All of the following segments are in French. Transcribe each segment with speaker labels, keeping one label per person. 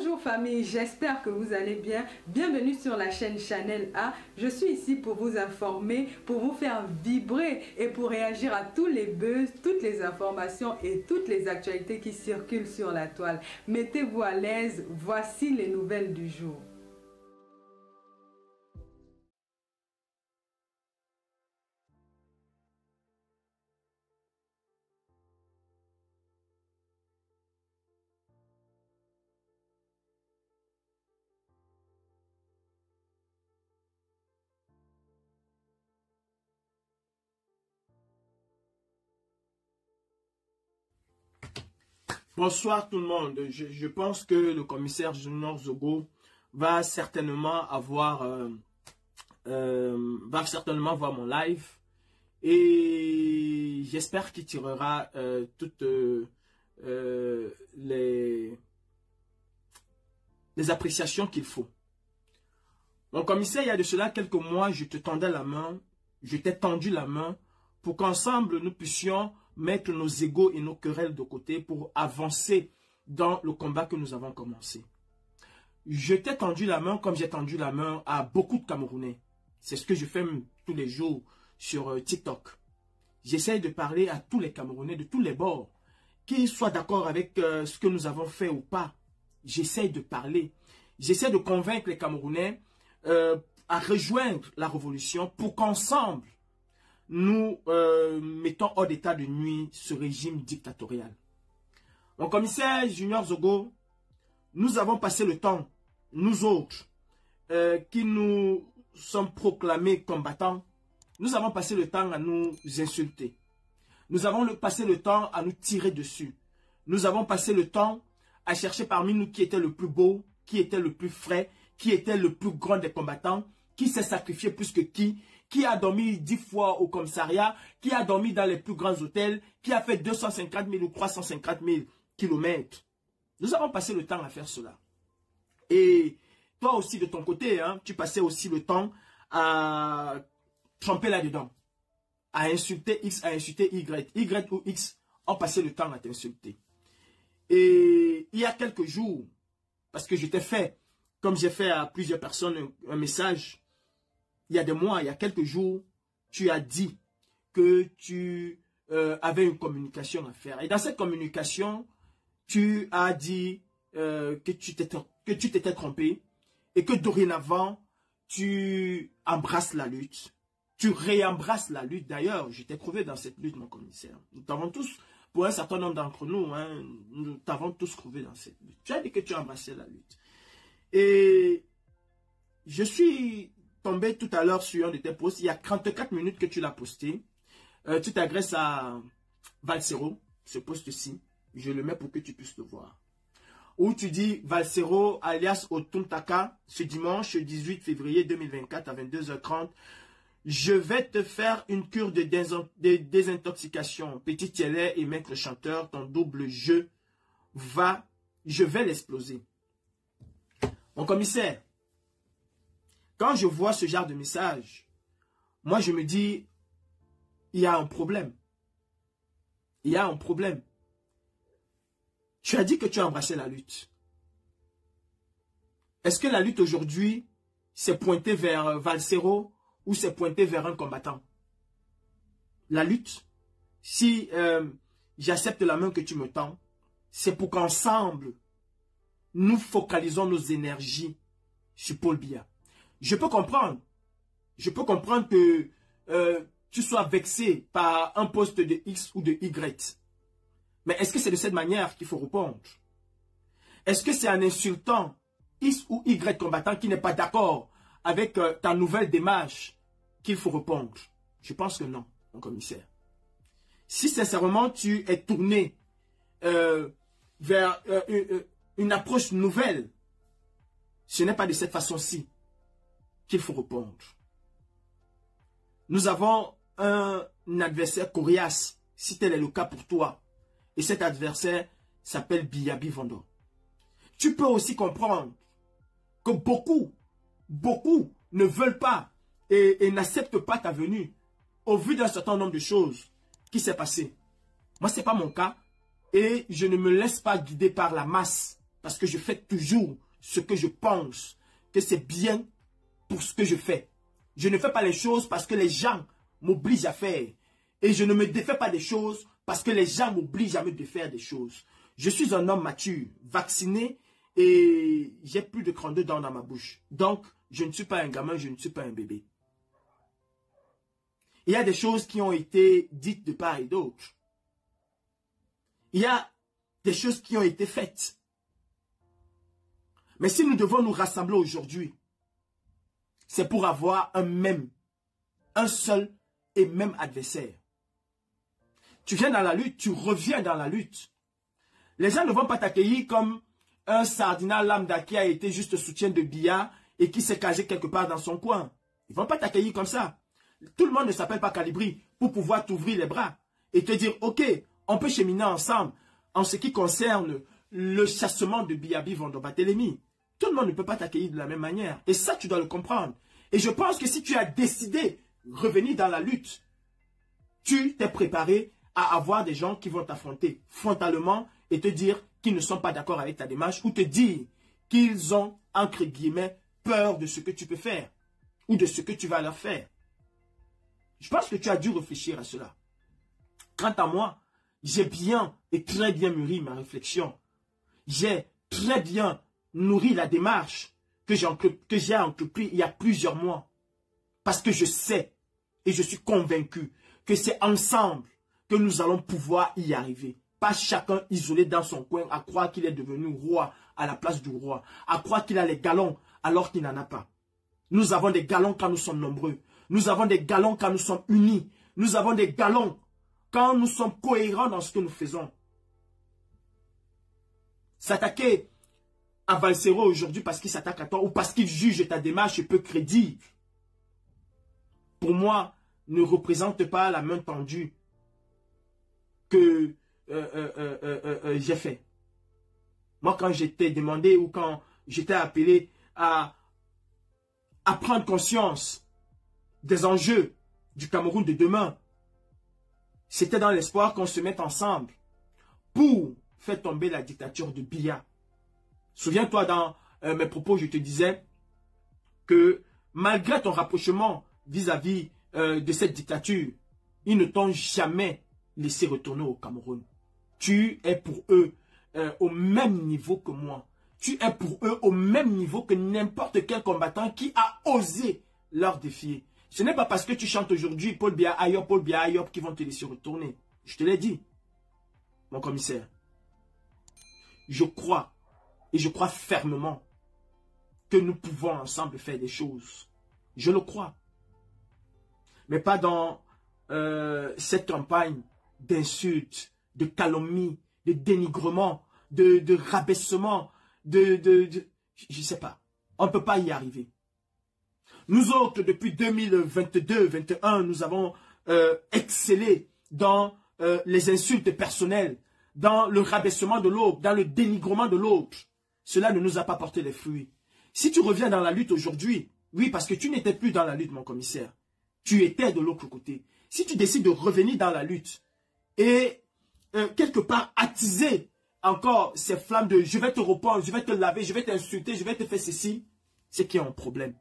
Speaker 1: Bonjour famille, j'espère que vous allez bien. Bienvenue sur la chaîne Chanel A. Je suis ici pour vous informer, pour vous faire vibrer et pour réagir à tous les buzz, toutes les informations et toutes les actualités qui circulent sur la toile. Mettez-vous à l'aise, voici les nouvelles du jour.
Speaker 2: Bonsoir tout le monde. Je pense que le commissaire Junior Zogo va certainement voir mon live et j'espère qu'il tirera toutes les appréciations qu'il faut. Mon commissaire, il y a de cela quelques mois, je t'ai tendu la main pour qu'ensemble nous puissions mettre nos égos et nos querelles de côté pour avancer dans le combat que nous avons commencé. Je t'ai tendu la main comme j'ai tendu la main à beaucoup de Camerounais. C'est ce que je fais tous les jours sur TikTok. J'essaie de parler à tous les Camerounais de tous les bords, qu'ils soient d'accord avec ce que nous avons fait ou pas. J'essaie de parler. J'essaie de convaincre les Camerounais à rejoindre la révolution pour qu'ensemble, nous mettons hors d'état de nuit ce régime dictatorial. Mon commissaire Junior Zogo, nous avons passé le temps, nous autres, qui nous sommes proclamés combattants, nous avons passé le temps à nous insulter. Nous avons passé le temps à nous tirer dessus. Nous avons passé le temps à chercher parmi nous qui était le plus beau, qui était le plus frais, qui était le plus grand des combattants, qui s'est sacrifié plus que qui a dormi 10 fois au commissariat, qui a dormi dans les plus grands hôtels, qui a fait 250 000 ou 350 000 kilomètres. Nous avons passé le temps à faire cela. Et toi aussi de ton côté, hein, tu passais aussi le temps à tremper là-dedans, à insulter X, à insulter Y. Y ou X ont passé le temps à t'insulter. Et il y a quelques jours, parce que je t'ai fait, comme j'ai fait à plusieurs personnes, un message, il y a des mois, il y a quelques jours, tu as dit que tu avais une communication à faire. Et dans cette communication, tu as dit que tu t'étais trompé et que dorénavant, tu embrasses la lutte. Tu réembrasses la lutte. D'ailleurs, je t'ai trouvé dans cette lutte, mon commissaire. Nous t'avons tous, pour un certain nombre d'entre nous, hein, nous t'avons tous trouvé dans cette lutte. Tu as dit que tu as embrassé la lutte. Et je suis tombé tout à l'heure sur un de tes posts. Il y a 34 minutes que tu l'as posté. Tu t'adresses à Valsero, ce post-ci. Je le mets pour que tu puisses le voir. Où tu dis Valsero alias Otuntaka, ce dimanche 18 février 2024 à 22h30. Je vais te faire une cure de désintoxication. Petit Thielet et Maître Chanteur, ton double jeu je vais l'exploser. Mon commissaire, quand je vois ce genre de message, moi je me dis, il y a un problème. Il y a un problème. Tu as dit que tu as embrassé la lutte. Est-ce que la lutte aujourd'hui s'est pointée vers Valsero ou s'est pointée vers un combattant? La lutte, si j'accepte la main que tu me tends, c'est pour qu'ensemble, nous focalisons nos énergies sur Paul Biya. Je peux comprendre que tu sois vexé par un poste de X ou de Y. Mais est-ce que c'est de cette manière qu'il faut répondre? Est-ce que c'est en insultant X ou Y combattant qui n'est pas d'accord avec ta nouvelle démarche qu'il faut répondre? Je pense que non, mon commissaire. Si sincèrement tu es tourné vers une approche nouvelle, ce n'est pas de cette façon-ci qu'il faut répondre. Nous avons un adversaire coriace, si tel est le cas pour toi. Et cet adversaire s'appelle Biyabi Vando. Tu peux aussi comprendre que beaucoup ne veulent pas et n'acceptent pas ta venue au vu d'un certain nombre de choses qui s'est passé. Moi, ce n'est pas mon cas et je ne me laisse pas guider par la masse. parce que je fais toujours ce que je pense que c'est bien pour ce que je fais. Je ne fais pas les choses parce que les gens m'obligent à faire. Et je ne me défais pas des choses parce que les gens m'obligent à me défaire des choses. Je suis un homme mature, vacciné et j'ai plus de 32 dents dans ma bouche. Donc, je ne suis pas un gamin, je ne suis pas un bébé. Il y a des choses qui ont été dites de part et d'autre. Il y a des choses qui ont été faites. Mais si nous devons nous rassembler aujourd'hui, c'est pour avoir un seul et même adversaire. Tu viens dans la lutte, tu reviens dans la lutte. Les gens ne vont pas t'accueillir comme un sardinat lambda qui a été juste soutien de billard et qui s'est cagé quelque part dans son coin. Ils ne vont pas t'accueillir comme ça. Tout le monde ne s'appelle pas Calibri pour pouvoir t'ouvrir les bras et te dire, ok, on peut cheminer ensemble en ce qui concerne le chassement de Biyabi Barthélémy. Tout le monde ne peut pas t'accueillir de la même manière. Et ça, tu dois le comprendre. Et je pense que si tu as décidé de revenir dans la lutte, tu t'es préparé à avoir des gens qui vont t'affronter frontalement et te dire qu'ils ne sont pas d'accord avec ta démarche ou te dire qu'ils ont, entre guillemets, peur de ce que tu peux faire ou de ce que tu vas leur faire. Je pense que tu as dû réfléchir à cela. Quant à moi, j'ai bien et très bien mûri ma réflexion. J'ai très bien nourri la démarche que j'ai entrepris il y a plusieurs mois. Parce que je sais et je suis convaincu que c'est ensemble que nous allons pouvoir y arriver. Pas chacun isolé dans son coin à croire qu'il est devenu roi à la place du roi. À croire qu'il a les galons alors qu'il n'en a pas. Nous avons des galons quand nous sommes nombreux. Nous avons des galons quand nous sommes unis. Nous avons des galons quand nous sommes cohérents dans ce que nous faisons. S'attaquer à Valsero aujourd'hui parce qu'il s'attaque à toi ou parce qu'il juge ta démarche peu crédible, pour moi, ne représente pas la main tendue que j'ai fait. Moi, quand j'étais demandé ou quand j'étais appelé à prendre conscience des enjeux du Cameroun de demain, c'était dans l'espoir qu'on se mette ensemble pour faire tomber la dictature de Biya. Souviens-toi, dans mes propos, je te disais que malgré ton rapprochement vis-à-vis de cette dictature, ils ne t'ont jamais laissé retourner au Cameroun. Tu es pour eux au même niveau que moi. Tu es pour eux au même niveau que n'importe quel combattant qui a osé leur défier. Ce n'est pas parce que tu chantes aujourd'hui Paul Biya Ayop qui vont te laisser retourner. Je te l'ai dit, mon commissaire. Je crois, et je crois fermement, que nous pouvons ensemble faire des choses. Je le crois. Mais pas dans cette campagne d'insultes, de calomnie, de dénigrement, de rabaissement, je ne sais pas. On ne peut pas y arriver. Nous autres, depuis 2022-2021, nous avons excellé dans les insultes personnelles, dans le rabaissement de l'autre, dans le dénigrement de l'autre. Cela ne nous a pas porté les fruits. Si tu reviens dans la lutte aujourd'hui, oui, parce que tu n'étais plus dans la lutte, mon commissaire. Tu étais de l'autre côté. Si tu décides de revenir dans la lutte et quelque part attiser encore ces flammes de je vais te répondre, je vais te laver, je vais t'insulter, je vais te faire ceci, c'est qu'il y a un problème.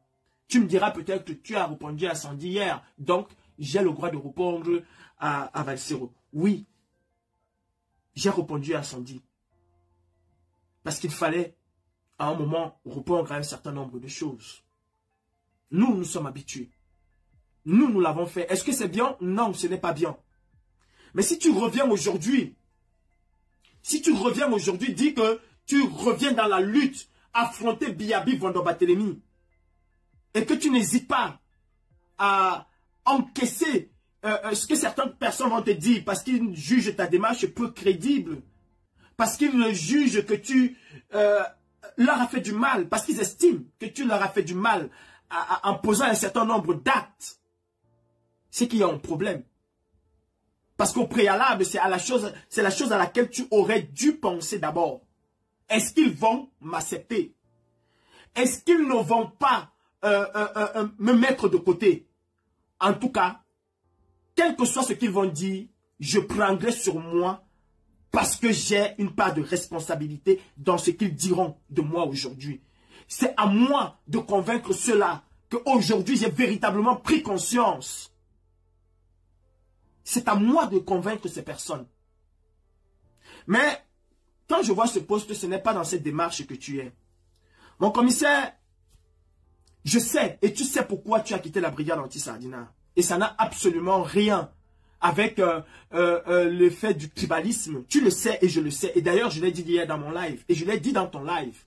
Speaker 2: Tu me diras peut-être que tu as répondu à Sandy hier, donc j'ai le droit de répondre à Valsero. Oui, j'ai répondu à Sandy. Parce qu'il fallait à un moment répondre à un certain nombre de choses. Nous, nous sommes habitués. Nous, nous l'avons fait. Est-ce que c'est bien? Non, ce n'est pas bien. Mais si tu reviens aujourd'hui, dis que tu reviens dans la lutte, affronter Biyabi Barthélémy, et que tu n'hésites pas à encaisser ce que certaines personnes vont te dire parce qu'ils jugent ta démarche peu crédible, parce qu'ils jugent que tu leur as fait du mal, parce qu'ils estiment que tu leur as fait du mal en posant un certain nombre d'actes, c'est qu'il y a un problème. Parce qu'au préalable, c'est la chose à laquelle tu aurais dû penser d'abord. Est-ce qu'ils vont m'accepter? Est-ce qu'ils ne vont pas me mettre de côté? En tout cas, quel que soit ce qu'ils vont dire, je prendrai sur moi parce que j'ai une part de responsabilité dans ce qu'ils diront de moi aujourd'hui. C'est à moi de convaincre ceux-là qu'aujourd'hui j'ai véritablement pris conscience. C'est à moi de convaincre ces personnes. Mais quand je vois ce poste, ce n'est pas dans cette démarche que tu es. Mon commissaire, je sais, et tu sais pourquoi tu as quitté la brigade anti-Sardina. Et ça n'a absolument rien avec le fait du tribalisme. Tu le sais et je le sais. Et d'ailleurs, je l'ai dit hier dans mon live. Et je l'ai dit dans ton live.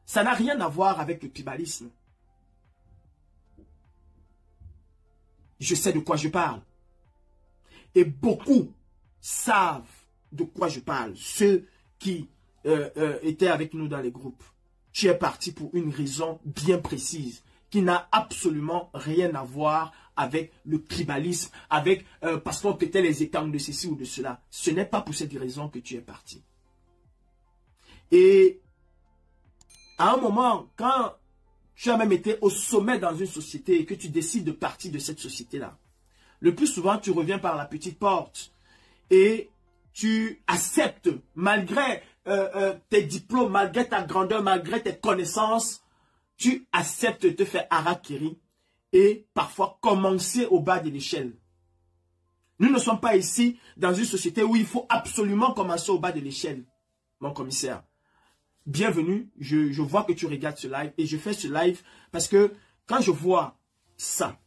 Speaker 2: Ça n'a rien à voir avec le tribalisme. Je sais de quoi je parle. Et beaucoup savent de quoi je parle. Ceux qui étaient avec nous dans les groupes. Tu es parti pour une raison bien précise qui n'a absolument rien à voir avec le tribalisme, avec parce qu'on pétait les étangs de ceci ou de cela. Ce n'est pas pour cette raison que tu es parti. Et à un moment, quand tu as même été au sommet dans une société et que tu décides de partir de cette société-là, le plus souvent, tu reviens par la petite porte et tu acceptes, malgré tes diplômes, malgré ta grandeur, malgré tes connaissances, tu acceptes de te faire harakiri et parfois commencer au bas de l'échelle. Nous ne sommes pas ici dans une société où il faut absolument commencer au bas de l'échelle, mon commissaire. Bienvenue, je vois que tu regardes ce live et je fais ce live parce que quand je vois ça,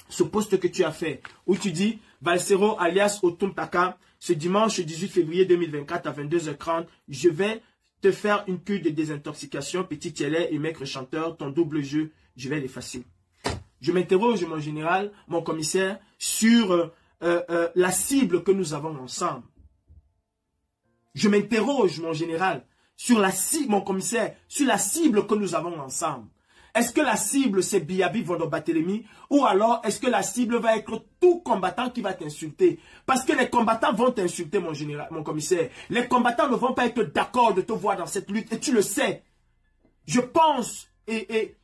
Speaker 2: ce post que tu as fait, où tu dis Valsero alias Otumtaka, ce dimanche 18 février 2024 à 22h30, je vais te faire une cure de désintoxication, petit télé et maigre chanteur, ton double jeu, je vais l'effacer. Je m'interroge, mon général, mon commissaire, sur la cible que nous avons ensemble. Je m'interroge, mon général, sur la cible, mon commissaire, sur la cible que nous avons ensemble. Est-ce que la cible, c'est Biabi Vondo-Batelemi ou alors est-ce que la cible va être tout combattant qui va t'insulter? Parce que les combattants vont t'insulter, mon général, mon commissaire. Les combattants ne vont pas être d'accord de te voir dans cette lutte et tu le sais. Je pense et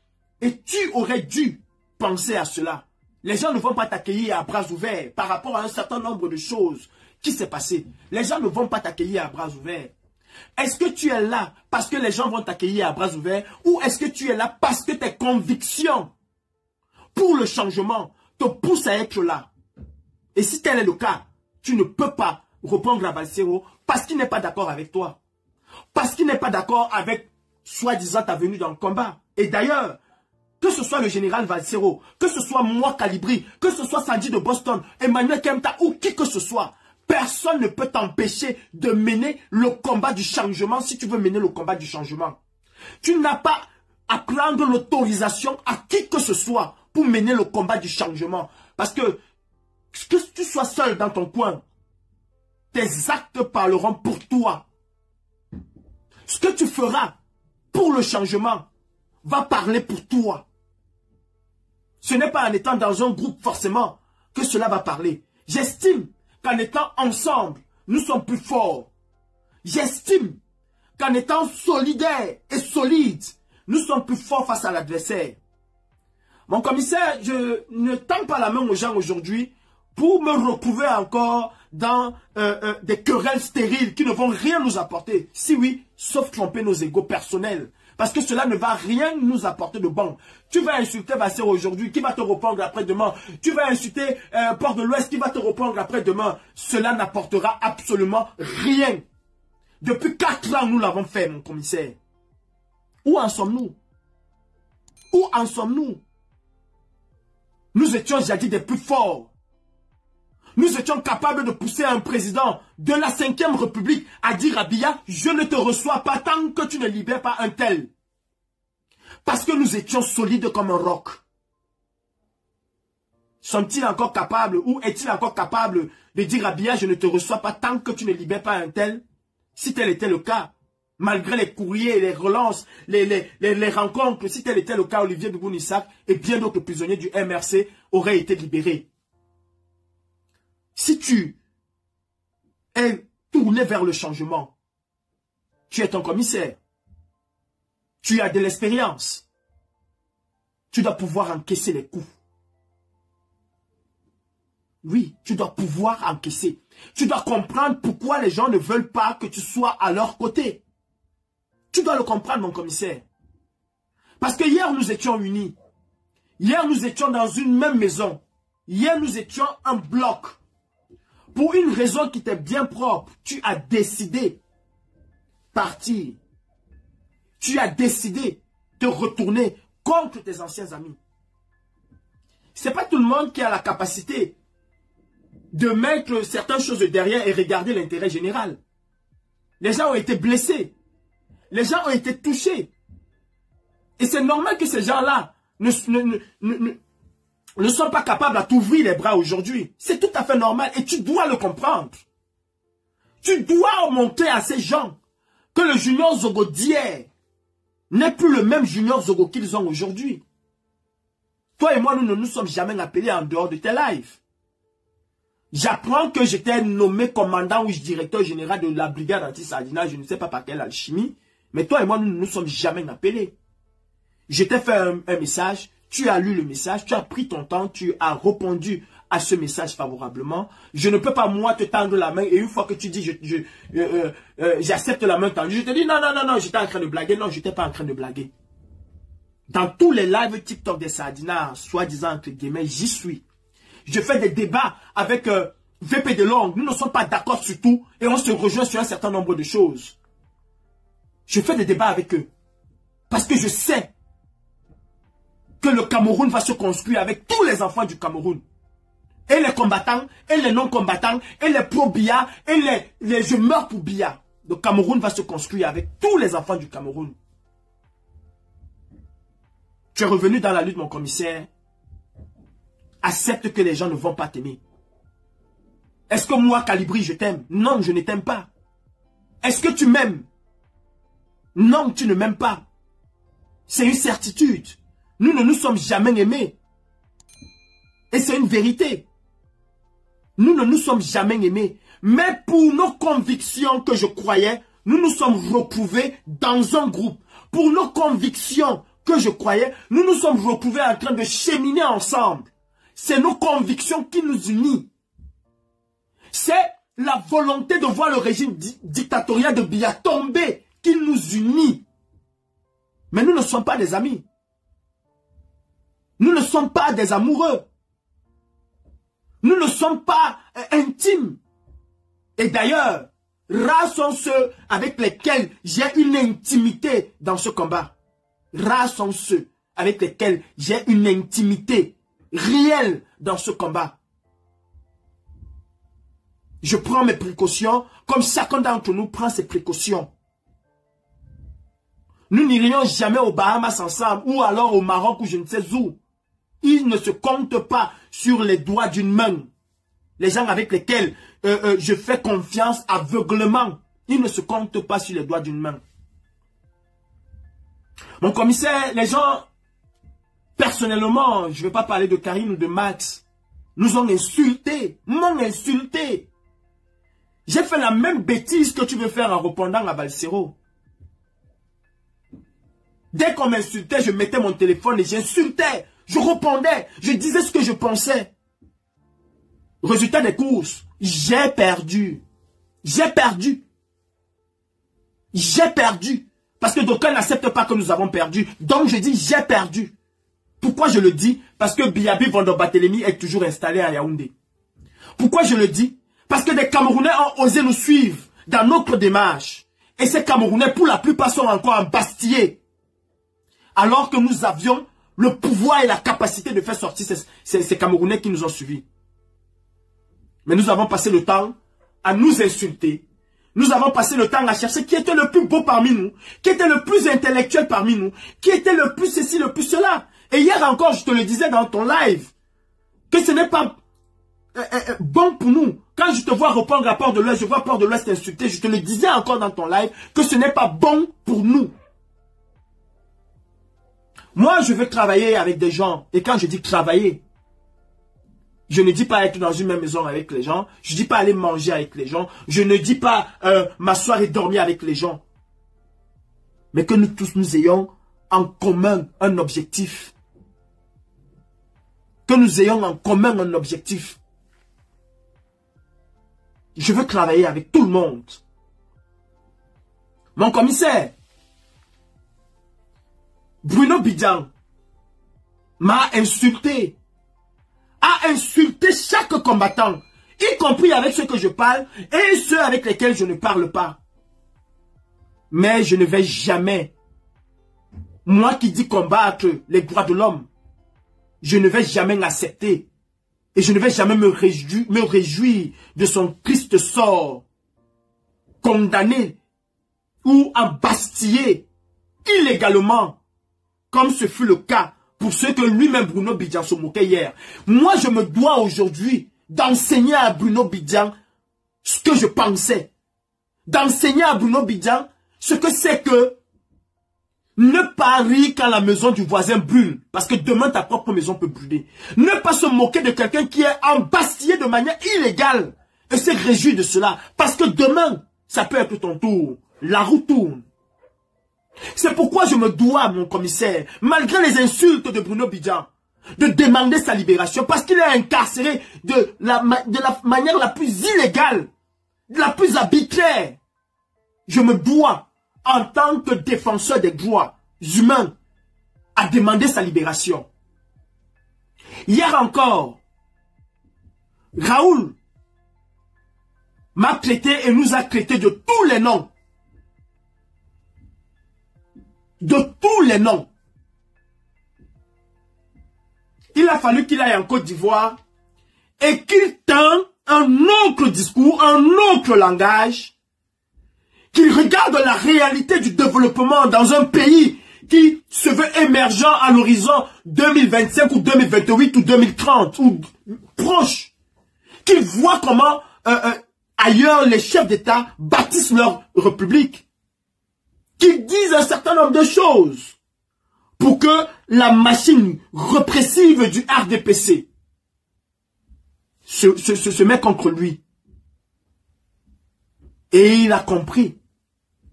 Speaker 2: tu aurais dû penser à cela. Les gens ne vont pas t'accueillir à bras ouverts par rapport à un certain nombre de choses qui s'est passé. Les gens ne vont pas t'accueillir à bras ouverts. Est-ce que tu es là parce que les gens vont t'accueillir à bras ouverts ou est-ce que tu es là parce que tes convictions pour le changement te poussent à être là? Et si tel est le cas, tu ne peux pas reprendre la Valsero parce qu'il n'est pas d'accord avec toi. Parce qu'il n'est pas d'accord avec soi-disant ta venue dans le combat. Et d'ailleurs, que ce soit le général Valsero, que ce soit moi Calibri, que ce soit Sandy de Boston, Emmanuel Kemta ou qui que ce soit, personne ne peut t'empêcher de mener le combat du changement si tu veux mener le combat du changement. Tu n'as pas à prendre l'autorisation à qui que ce soit pour mener le combat du changement. Parce que tu sois seul dans ton coin, tes actes parleront pour toi. Ce que tu feras pour le changement va parler pour toi. Ce n'est pas en étant dans un groupe forcément que cela va parler. J'estime qu'en étant ensemble, nous sommes plus forts. J'estime qu'en étant solidaires et solides, nous sommes plus forts face à l'adversaire. Mon commissaire, je ne tends pas la main aux gens aujourd'hui pour me retrouver encore dans des querelles stériles qui ne vont rien nous apporter. Si oui, sauf tromper nos égos personnels. Parce que cela ne va rien nous apporter de bon. Tu vas insulter Valsero aujourd'hui, qui va te répondre après-demain. Tu vas insulter Port de l'Ouest, qui va te répondre après-demain. Cela n'apportera absolument rien. Depuis 4 ans, nous l'avons fait, mon commissaire. Où en sommes-nous? Où en sommes-nous? Nous étions jadis des plus forts. Nous étions capables de pousser un président de la 5e République à dire à Biya, je ne te reçois pas tant que tu ne libères pas un tel. Parce que nous étions solides comme un roc. Sont-ils encore capables ou est-il encore capable de dire à Biya, je ne te reçois pas tant que tu ne libères pas un tel? Si tel était le cas, malgré les courriers, les relances, les rencontres, si tel était le cas, Olivier Bibounissak et bien d'autres prisonniers du MRC auraient été libérés. Si tu es tourné vers le changement, tu es ton commissaire, tu as de l'expérience, tu dois pouvoir encaisser les coups. Oui, tu dois pouvoir encaisser. Tu dois comprendre pourquoi les gens ne veulent pas que tu sois à leur côté. Tu dois le comprendre, mon commissaire. Parce que hier, nous étions unis. Hier, nous étions dans une même maison. Hier, nous étions un bloc. Pour une raison qui t'est bien propre, tu as décidé partir. Tu as décidé de retourner contre tes anciens amis. Ce n'est pas tout le monde qui a la capacité de mettre certaines choses derrière et regarder l'intérêt général. Les gens ont été blessés. Les gens ont été touchés. Et c'est normal que ces gens-là ne sont pas capables à t'ouvrir les bras aujourd'hui. C'est tout à fait normal et tu dois le comprendre. Tu dois montrer à ces gens que le Junior Zogo d'hier n'est plus le même Junior Zogo qu'ils ont aujourd'hui. Toi et moi, nous ne nous sommes jamais appelés en dehors de tes lives. J'apprends que j'étais nommé commandant ou directeur général de la brigade anti-sardinage, je ne sais pas par quelle alchimie, mais toi et moi, nous ne nous sommes jamais appelés. Je t'ai fait un message, tu as lu le message, tu as pris ton temps, tu as répondu à ce message favorablement. Je ne peux pas, moi, te tendre la main et une fois que tu dis, j'accepte la main tendue, je te dis, non, non, non, non, j'étais en train de blaguer. Non, je n'étais pas en train de blaguer. Dans tous les lives TikTok des sardinards, soi-disant entre guillemets, j'y suis. Je fais des débats avec VP de Longue. Nous ne sommes pas d'accord sur tout et on se rejoint sur un certain nombre de choses. Je fais des débats avec eux. Parce que je sais que le Cameroun va se construire avec tous les enfants du Cameroun. Et les combattants, et les non-combattants, et les pro-Biya, et les je meurs pour Biya. Le Cameroun va se construire avec tous les enfants du Cameroun. Tu es revenu dans la lutte, mon commissaire. Accepte que les gens ne vont pas t'aimer. Est-ce que moi, Calibri, je t'aime? Non, je ne t'aime pas. Est-ce que tu m'aimes? Non, tu ne m'aimes pas. C'est une certitude. Nous ne nous sommes jamais aimés. Et c'est une vérité. Nous ne nous sommes jamais aimés. Mais pour nos convictions que je croyais, nous nous sommes retrouvés dans un groupe. Pour nos convictions que je croyais, nous nous sommes retrouvés en train de cheminer ensemble. C'est nos convictions qui nous unissent. C'est la volonté de voir le régime dictatorial de Biya tomber qui nous unit. Mais nous ne sommes pas des amis. Nous ne sommes pas des amoureux. Nous ne sommes pas intimes. Et d'ailleurs, rares sont ceux avec lesquels j'ai une intimité dans ce combat. Rares sont ceux avec lesquels j'ai une intimité réelle dans ce combat. Je prends mes précautions comme chacun d'entre nous prend ses précautions. Nous n'irions jamais aux Bahamas ensemble ou alors au Maroc ou je ne sais où. Ils ne se comptent pas sur les doigts d'une main. Les gens avec lesquels je fais confiance aveuglement, ils ne se comptent pas sur les doigts d'une main. Mon commissaire, les gens, personnellement, je ne vais pas parler de Karim ou de Max, nous ont insultés, m'ont insulté. J'ai fait la même bêtise que tu veux faire en répondant à Balsero. Dès qu'on m'insultait, je mettais mon téléphone et j'insultais. Je répondais, je disais ce que je pensais. Résultat des courses, j'ai perdu. J'ai perdu. J'ai perdu. Parce que d'aucuns n'acceptent pas que nous avons perdu. Donc je dis j'ai perdu. Pourquoi je le dis? Parce que Biyabi Vando-Barthélemy est toujours installé à Yaoundé. Pourquoi je le dis? Parce que des Camerounais ont osé nous suivre dans notre démarche. Et ces Camerounais, pour la plupart, sont encore embastillés. Alors que nous avions le pouvoir et la capacité de faire sortir ces Camerounais qui nous ont suivis. Mais nous avons passé le temps à nous insulter. Nous avons passé le temps à chercher qui était le plus beau parmi nous, qui était le plus intellectuel parmi nous, qui était le plus ceci, le plus cela. Et hier encore, je te le disais dans ton live, que ce n'est pas bon pour nous. Quand je te vois reprendre à Port de l'Ouest, je vois Port de l'Ouest insulté, je te le disais encore dans ton live, que ce n'est pas bon pour nous. Moi, je veux travailler avec des gens. Et quand je dis travailler, je ne dis pas être dans une même maison avec les gens. Je ne dis pas aller manger avec les gens. Je ne dis pas m'asseoir et dormir avec les gens. Mais que nous tous, nous ayons en commun un objectif. Que nous ayons en commun un objectif. Je veux travailler avec tout le monde. Mon commissaire, Bruno Bidjan, m'a insulté. A insulté chaque combattant, y compris avec ceux que je parle et ceux avec lesquels je ne parle pas. Mais je ne vais jamais, moi qui dis combattre les droits de l'homme, je ne vais jamais l'accepter. Et je ne vais jamais me réjouir de son triste sort. Condamné ou embastillé illégalement, comme ce fut le cas pour ceux que lui-même Bruno Bidjan se moquait hier. Moi, je me dois aujourd'hui d'enseigner à Bruno Bidjan ce que je pensais. D'enseigner à Bruno Bidjan ce que c'est que ne pas rire quand la maison du voisin brûle. Parce que demain, ta propre maison peut brûler. Ne pas se moquer de quelqu'un qui est embastillé de manière illégale. Et se réjouir de cela. Parce que demain, ça peut être ton tour. La roue tourne. C'est pourquoi je me dois, mon commissaire, malgré les insultes de Bruno Bidjan, de demander sa libération. Parce qu'il est incarcéré de la manière la plus illégale, la plus arbitraire. Je me dois, en tant que défenseur des droits humains, à demander sa libération. Hier encore, Raoul m'a traité et nous a traité de tous les noms. De tous les noms. Il a fallu qu'il aille en Côte d'Ivoire et qu'il tente un autre discours, un autre langage, qu'il regarde la réalité du développement dans un pays qui se veut émergent à l'horizon 2025 ou 2028 ou 2030 ou proche. Qu'il voit comment ailleurs les chefs d'État bâtissent leur république. Qu'ils disent un certain nombre de choses pour que la machine répressive du RDPC se met contre lui. Et il a compris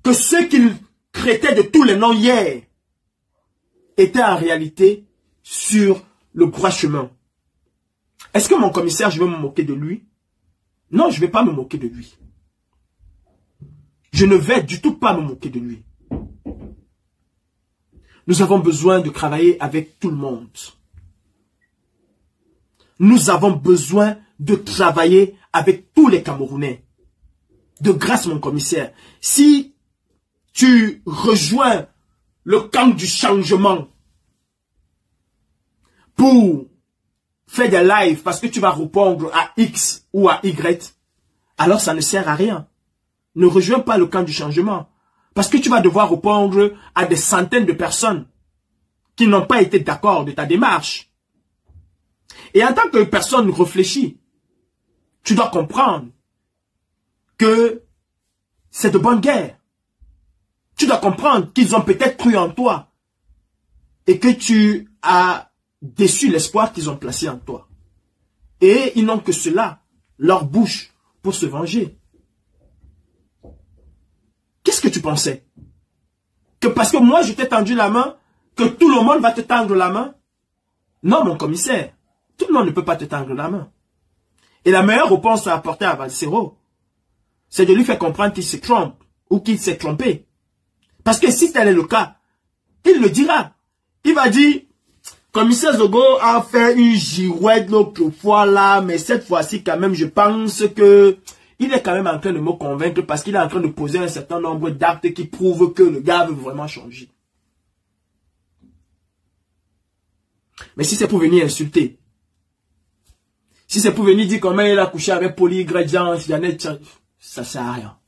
Speaker 2: que ceux qu'il traitait de tous les noms hier étaient en réalité sur le droit chemin. Est-ce que mon commissaire, je vais me moquer de lui? Non, je ne vais pas me moquer de lui. Je ne vais du tout pas me moquer de lui. Nous avons besoin de travailler avec tout le monde. Nous avons besoin de travailler avec tous les Camerounais. De grâce, mon commissaire, si tu rejoins le camp du changement pour faire des lives parce que tu vas répondre à X ou à Y, alors ça ne sert à rien. Ne rejoins pas le camp du changement parce que tu vas devoir répondre à des centaines de personnes qui n'ont pas été d'accord de ta démarche. Et en tant que personne réfléchie, tu dois comprendre que c'est de bonne guerre. Tu dois comprendre qu'ils ont peut-être cru en toi et que tu as déçu l'espoir qu'ils ont placé en toi. Et ils n'ont que cela, leur bouche, pour se venger. Qu'est-ce que tu pensais? Que parce que moi je t'ai tendu la main, que tout le monde va te tendre la main? Non, mon commissaire, tout le monde ne peut pas te tendre la main. Et la meilleure réponse à apporter à Valsero, c'est de lui faire comprendre qu'il se trompe ou qu'il s'est trompé. Parce que si tel est le cas, il le dira. Il va dire, commissaire Zogo a fait une girouette l'autre fois là, mais cette fois-ci quand même je pense que il est quand même en train de me convaincre parce qu'il est en train de poser un certain nombre d'actes qui prouvent que le gars veut vraiment changer. Mais si c'est pour venir insulter, si c'est pour venir dire comment il a couché avec Poly, Grédian, Janet, ça sert à rien.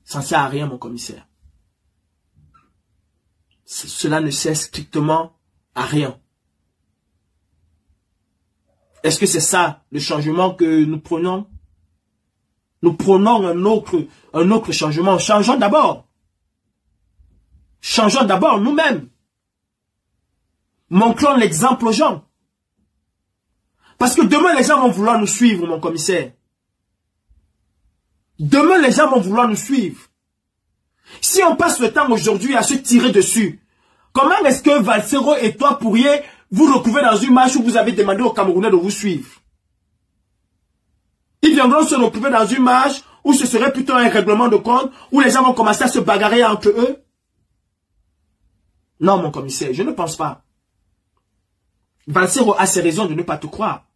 Speaker 2: Ça ne sert à rien, mon commissaire. Cela ne sert strictement à rien. Est-ce que c'est ça le changement que nous prenons? Nous prenons un autre changement. Changeons d'abord. Changeons d'abord nous-mêmes. Montrons l'exemple aux gens. Parce que demain, les gens vont vouloir nous suivre, mon commissaire. Demain, les gens vont vouloir nous suivre. Si on passe le temps aujourd'hui à se tirer dessus, comment est-ce que Valsero et toi pourriez vous retrouver dans une marche où vous avez demandé aux Camerounais de vous suivre? Ils viendront se retrouver dans une marche où ce serait plutôt un règlement de compte, où les gens vont commencer à se bagarrer entre eux. Non, mon commissaire, je ne pense pas. Valsero a ses raisons de ne pas te croire.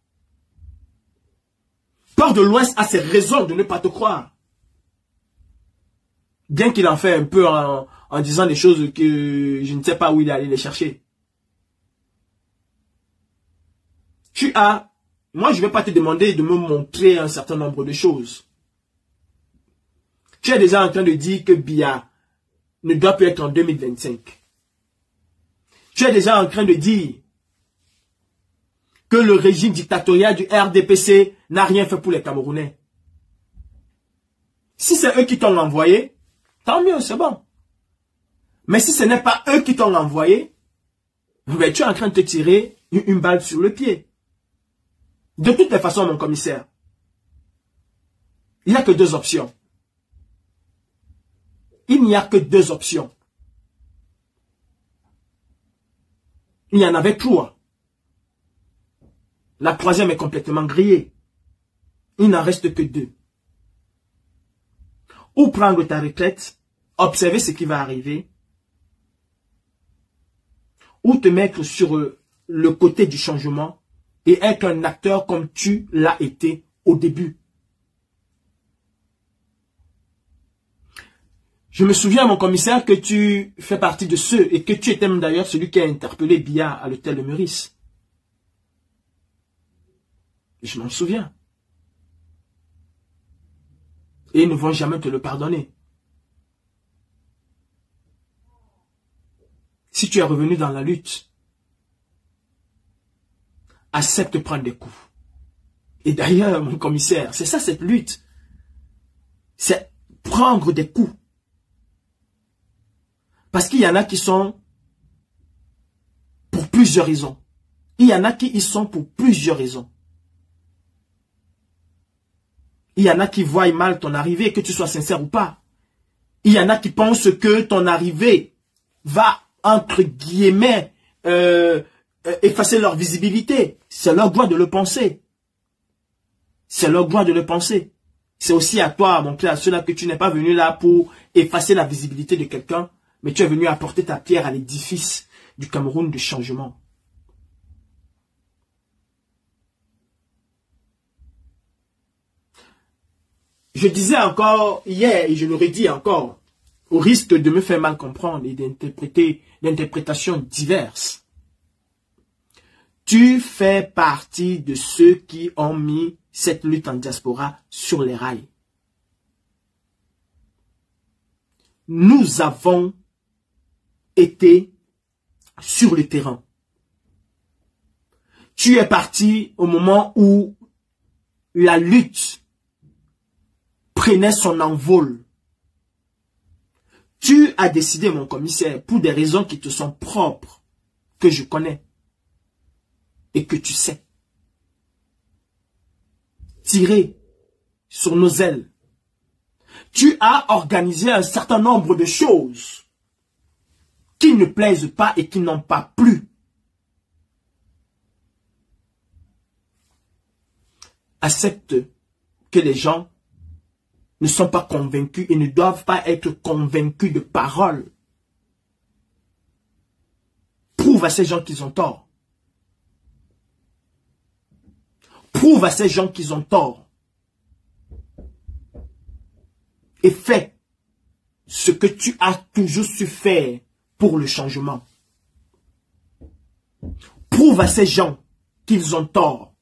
Speaker 2: Port de l'Ouest a ses raisons de ne pas te croire. Bien qu'il en fait un peu en disant des choses que je ne sais pas où il est allé les chercher. Moi, je ne vais pas te demander de me montrer un certain nombre de choses. Tu es déjà en train de dire que Biya ne doit plus être en 2025. Tu es déjà en train de dire que le régime dictatorial du RDPC n'a rien fait pour les Camerounais. Si c'est eux qui t'ont envoyé, tant mieux, c'est bon. Mais si ce n'est pas eux qui t'ont envoyé, ben, tu es en train de te tirer une balle sur le pied. De toutes les façons, mon commissaire, il n'y a que deux options. Il n'y a que deux options. Il y en avait trois. La troisième est complètement grillée. Il n'en reste que deux. Ou prendre ta retraite, observer ce qui va arriver, ou te mettre sur le côté du changement et être un acteur comme tu l'as été au début. Je me souviens, mon commissaire, que tu fais partie de ceux, et que tu étais même d'ailleurs celui qui a interpellé Biya à l'hôtel de Meurice. Je m'en souviens. Et ils ne vont jamais te le pardonner. Si tu es revenu dans la lutte, accepte de prendre des coups. Et d'ailleurs, mon commissaire, c'est ça cette lutte. C'est prendre des coups. Parce qu'il y en a qui sont pour plusieurs raisons. Il y en a qui y sont pour plusieurs raisons. Il y en a qui voient mal ton arrivée, que tu sois sincère ou pas. Il y en a qui pensent que ton arrivée va, entre guillemets, effacer leur visibilité. C'est leur droit de le penser. C'est leur droit de le penser. C'est aussi à toi, mon frère, à ceux-là, que tu n'es pas venu là pour effacer la visibilité de quelqu'un, mais tu es venu apporter ta pierre à l'édifice du Cameroun de changement. Je disais encore hier, et je le redis encore, au risque de me faire mal comprendre et d'interpréter d'interprétations diverses. Tu fais partie de ceux qui ont mis cette lutte en diaspora sur les rails. Nous avons été sur le terrain. Tu es parti au moment où la lutte prenait son envol. Tu as décidé, mon commissaire, pour des raisons qui te sont propres, que je connais et que tu sais, tirer sur nos ailes. Tu as organisé un certain nombre de choses qui ne plaisent pas et qui n'ont pas plu. Accepte que les gens ne sont pas convaincus et ne doivent pas être convaincus de paroles. Prouve à ces gens qu'ils ont tort. Prouve à ces gens qu'ils ont tort. Et fais ce que tu as toujours su faire pour le changement. Prouve à ces gens qu'ils ont tort.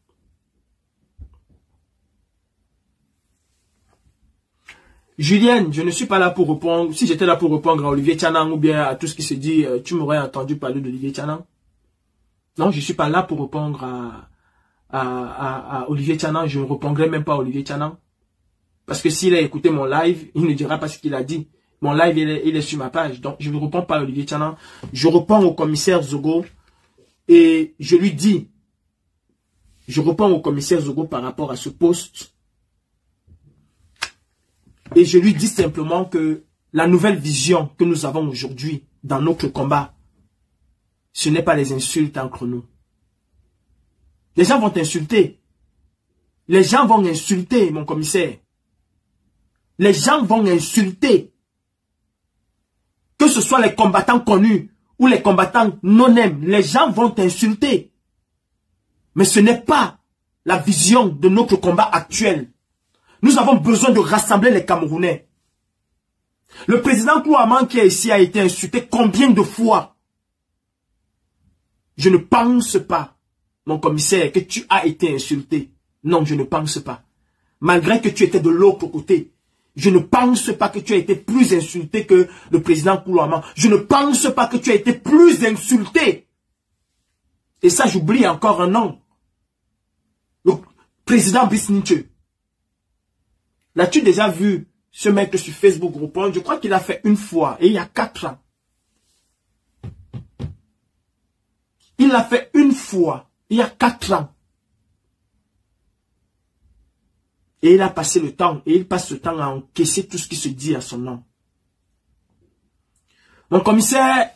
Speaker 2: Julienne, je ne suis pas là pour répondre. Si j'étais là pour répondre à Olivier Tchanan ou bien à tout ce qui se dit, tu m'aurais entendu parler d'Olivier Tchanan. Non, je ne suis pas là pour répondre à Olivier Tchanan. Je ne répondrai même pas à Olivier Tchanan. Parce que s'il a écouté mon live, il ne dira pas ce qu'il a dit. Mon live, il est sur ma page. Donc, je ne réponds pas à Olivier Tchanan. Je réponds au commissaire Zogo et je lui dis, je réponds au commissaire Zogo par rapport à ce poste. Et je lui dis simplement que la nouvelle vision que nous avons aujourd'hui dans notre combat, ce n'est pas les insultes entre nous. Les gens vont t'insulter. Les gens vont insulter, mon commissaire. Les gens vont insulter. Que ce soit les combattants connus ou les combattants non-aimés, les gens vont t'insulter. Mais ce n'est pas la vision de notre combat actuel. Nous avons besoin de rassembler les Camerounais. Le président Kouaman qui est ici a été insulté combien de fois? Je ne pense pas, mon commissaire, que tu as été insulté. Non, je ne pense pas. Malgré que tu étais de l'autre côté, je ne pense pas que tu as été plus insulté que le président Kouaman. Je ne pense pas que tu as été plus insulté. Et ça, j'oublie encore un nom. Le président Bisniche. L'as-tu déjà vu ce mec sur Facebook Groupon? Je crois qu'il a fait une fois, et il y a 4 ans. Il l'a fait une fois, il y a 4 ans. Et il a passé le temps, et il passe le temps à encaisser tout ce qui se dit à son nom. Mon commissaire,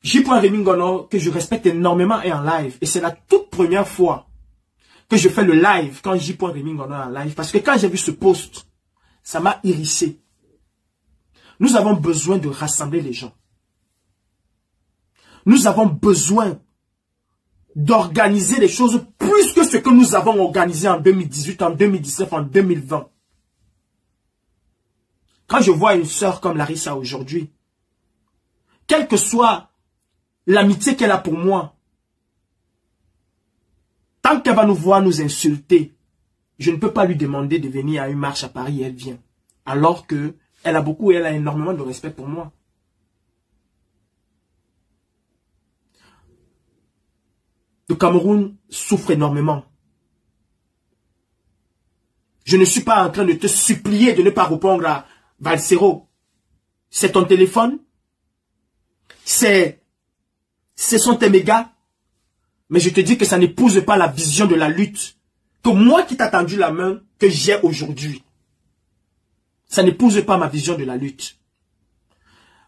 Speaker 2: J. Rémi Ngono, que je respecte énormément, est en live. Et c'est la toute première fois que je fais le live quand J. Rémi Ngono est en live. Parce que quand j'ai vu ce post, ça m'a irrissé. Nous avons besoin de rassembler les gens. Nous avons besoin d'organiser les choses plus que ce que nous avons organisé en 2018, en 2019, en 2020. Quand je vois une sœur comme Larissa aujourd'hui, quelle que soit l'amitié qu'elle a pour moi, tant qu'elle va nous voir nous insulter, je ne peux pas lui demander de venir à une marche à Paris et elle vient. Alors que elle a énormément de respect pour moi. Le Cameroun souffre énormément. Je ne suis pas en train de te supplier de ne pas répondre à Valsero. C'est ton téléphone. Ce sont tes mégas. Mais je te dis que ça n'épouse pas la vision de la lutte. Que moi qui t'ai tendu la main, que j'ai aujourd'hui. Ça n'épouse pas ma vision de la lutte.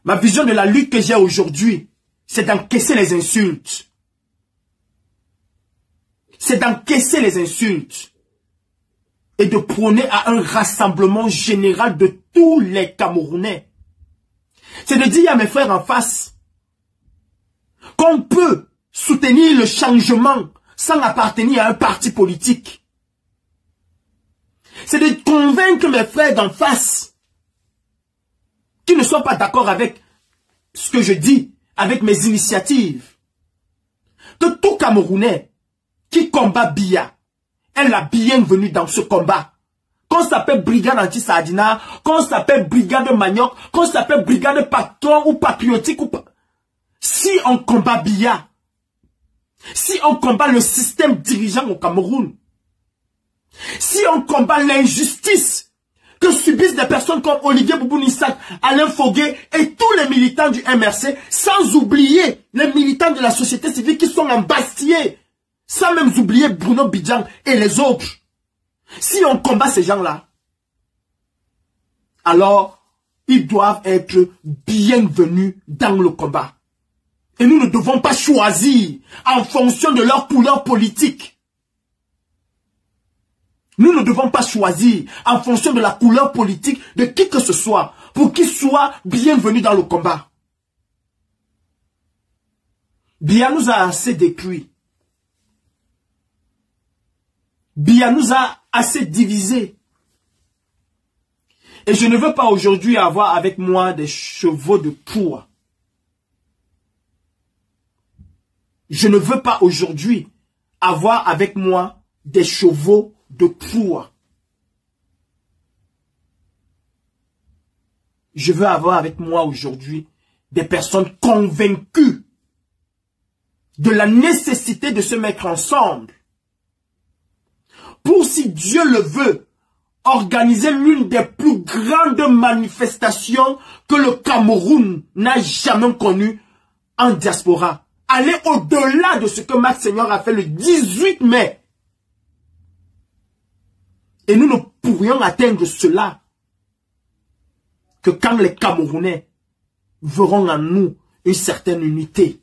Speaker 2: Ma vision de la lutte que j'ai aujourd'hui, c'est d'encaisser les insultes. C'est d'encaisser les insultes et de prôner à un rassemblement général de tous les Camerounais. C'est de dire à mes frères en face qu'on peut soutenir le changement sans appartenir à un parti politique. C'est de convaincre mes frères d'en face qui ne sont pas d'accord avec ce que je dis, avec mes initiatives, que tout Camerounais qui combat Biya est la bienvenue dans ce combat. Qu'on s'appelle brigade anti-Sardina, qu'on s'appelle brigade manioc, qu'on s'appelle brigade patron ou patriotique. Si on combat Biya, si on combat le système dirigeant au Cameroun, si on combat l'injustice que subissent des personnes comme Olivier Boubou-Nissak, Alain Fogué et tous les militants du MRC, sans oublier les militants de la société civile qui sont embastillés, sans même oublier Bruno Bidjan et les autres. Si on combat ces gens-là, alors ils doivent être bienvenus dans le combat. Et nous ne devons pas choisir en fonction de leur couleur politique. Nous ne devons pas choisir en fonction de la couleur politique de qui que ce soit pour qu'ils soient bienvenus dans le combat. Biya nous a assez détruits. Biya nous a assez divisés. Et je ne veux pas aujourd'hui avoir avec moi des chevaux de poids. Je ne veux pas aujourd'hui avoir avec moi des chevaux de poids. Je veux avoir avec moi aujourd'hui des personnes convaincues de la nécessité de se mettre ensemble pour, si Dieu le veut, organiser l'une des plus grandes manifestations que le Cameroun n'a jamais connues en diaspora. Aller au-delà de ce que Max Seigneur a fait le 18 mai. Et nous ne pourrions atteindre cela que quand les Camerounais verront en nous une certaine unité.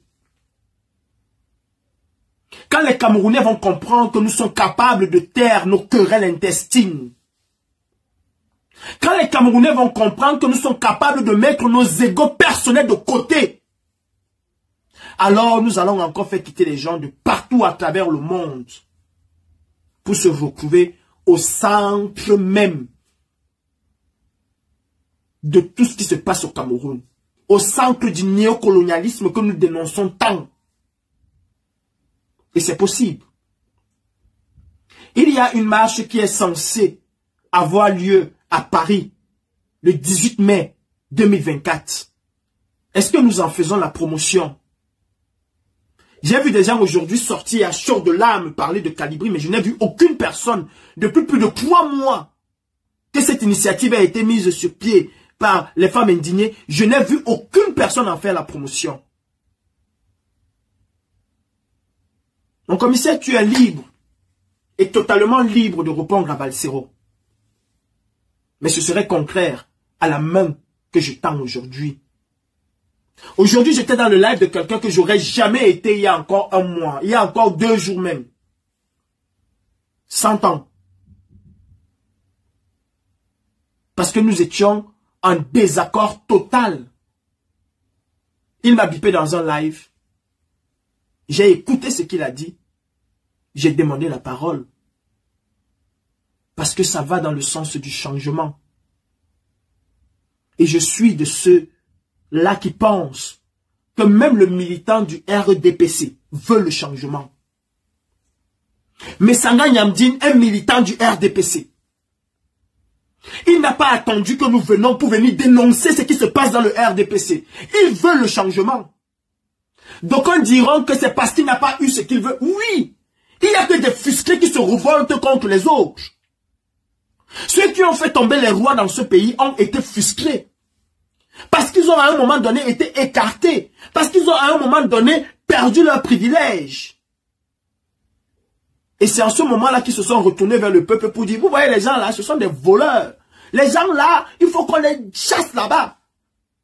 Speaker 2: Quand les Camerounais vont comprendre que nous sommes capables de taire nos querelles intestines. Quand les Camerounais vont comprendre que nous sommes capables de mettre nos égos personnels de côté. Alors nous allons encore faire quitter les gens de partout à travers le monde. Pour se retrouver au centre même de tout ce qui se passe au Cameroun. Au centre du néocolonialisme que nous dénonçons tant. Et c'est possible. Il y a une marche qui est censée avoir lieu à Paris le 18 mai 2024. Est-ce que nous en faisons la promotion? J'ai vu des gens aujourd'hui sortir à chaud de larmes parler de Calibri, mais je n'ai vu aucune personne depuis plus de 3 mois que cette initiative a été mise sur pied par les femmes indignées. Je n'ai vu aucune personne en faire la promotion. Mon commissaire, tu es libre et totalement libre de répondre à Balsero. Mais ce serait contraire à la main que je tends aujourd'hui. Aujourd'hui, j'étais dans le live de quelqu'un que j'aurais jamais été il y a encore 1 mois, il y a encore 2 jours même. 100 ans. Parce que nous étions en désaccord total. Il m'a bipé dans un live. J'ai écouté ce qu'il a dit. J'ai demandé la parole. Parce que ça va dans le sens du changement. Et je suis de ceux-là qui pensent que même le militant du RDPC veut le changement. Mais Sanga Nyamdine est militant du RDPC. Il n'a pas attendu que nous venions pour venir dénoncer ce qui se passe dans le RDPC. Il veut le changement. Donc on dira que c'est parce qu'il n'a pas eu ce qu'il veut. Oui, il n'y a que des fusqués qui se révoltent contre les autres. Ceux qui ont fait tomber les rois dans ce pays ont été fusqués. Parce qu'ils ont à un moment donné été écartés. Parce qu'ils ont à un moment donné perdu leurs privilèges. Et c'est en ce moment-là qu'ils se sont retournés vers le peuple pour dire, vous voyez les gens là, ce sont des voleurs. Les gens là, il faut qu'on les chasse là-bas.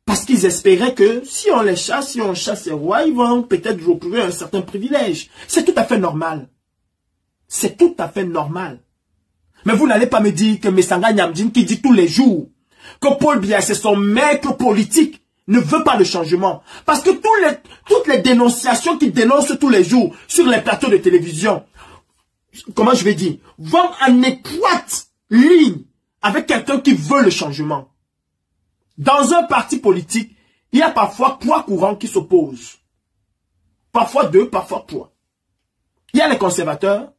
Speaker 2: Parce qu'ils espéraient que si on les chasse, si on chasse les rois, ils vont peut-être retrouver un certain privilège. C'est tout à fait normal. C'est tout à fait normal. Mais vous n'allez pas me dire que Messanga Nyamdine qui dit tous les jours que Paul Biya, c'est son maître politique, ne veut pas de changement. Parce que toutes les dénonciations qu'il dénonce tous les jours sur les plateaux de télévision, comment je vais dire, vont en étroite ligne avec quelqu'un qui veut le changement. Dans un parti politique, il y a parfois 3 courants qui s'opposent. Parfois 2, parfois 3. Il y a les conservateurs,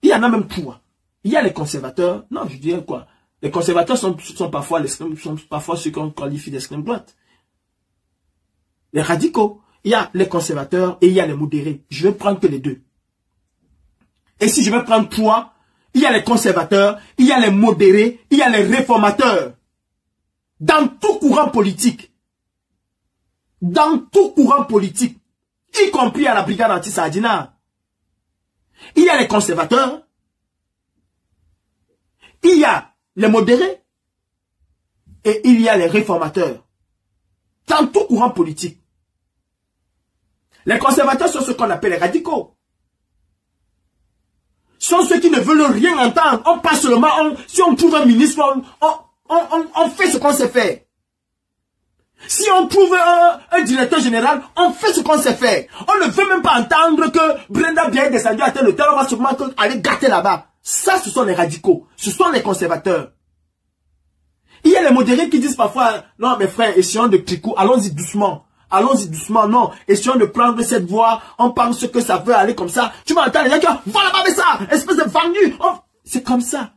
Speaker 2: il y en a même 3. Il y a les conservateurs, non, je dirais quoi? Les conservateurs sont parfois ceux qu'on qualifie d'extrême droite. Les radicaux, il y a les conservateurs et il y a les modérés. Je vais prendre que les 2. Et si je vais prendre 3, il y a les conservateurs, il y a les modérés, il y a les réformateurs. Dans tout courant politique. Dans tout courant politique. Y compris à la brigade anti-Sardina. Il y a les conservateurs. Il y a les modérés. Et il y a les réformateurs. Dans tout courant politique. Les conservateurs sont ce qu'on appelle les radicaux. Sont ceux qui ne veulent rien entendre. On passe seulement, si on trouve un ministre, on fait ce qu'on sait faire. Si on trouve un directeur général, on fait ce qu'on sait faire. On ne veut même pas entendre que Brenda Biya est descendue à tel hôtel, on va sûrement aller gâter là-bas. Ça, ce sont les radicaux. Ce sont les conservateurs. Il y a les modérés qui disent parfois, non mes frères, essayons de tricot, allons-y doucement. Allons-y doucement, non. Essayons de prendre cette voie. On pense que ça veut aller comme ça. Tu m'entends, les gens qui vont là-bas avec ça. Espèce de vendu. C'est comme ça.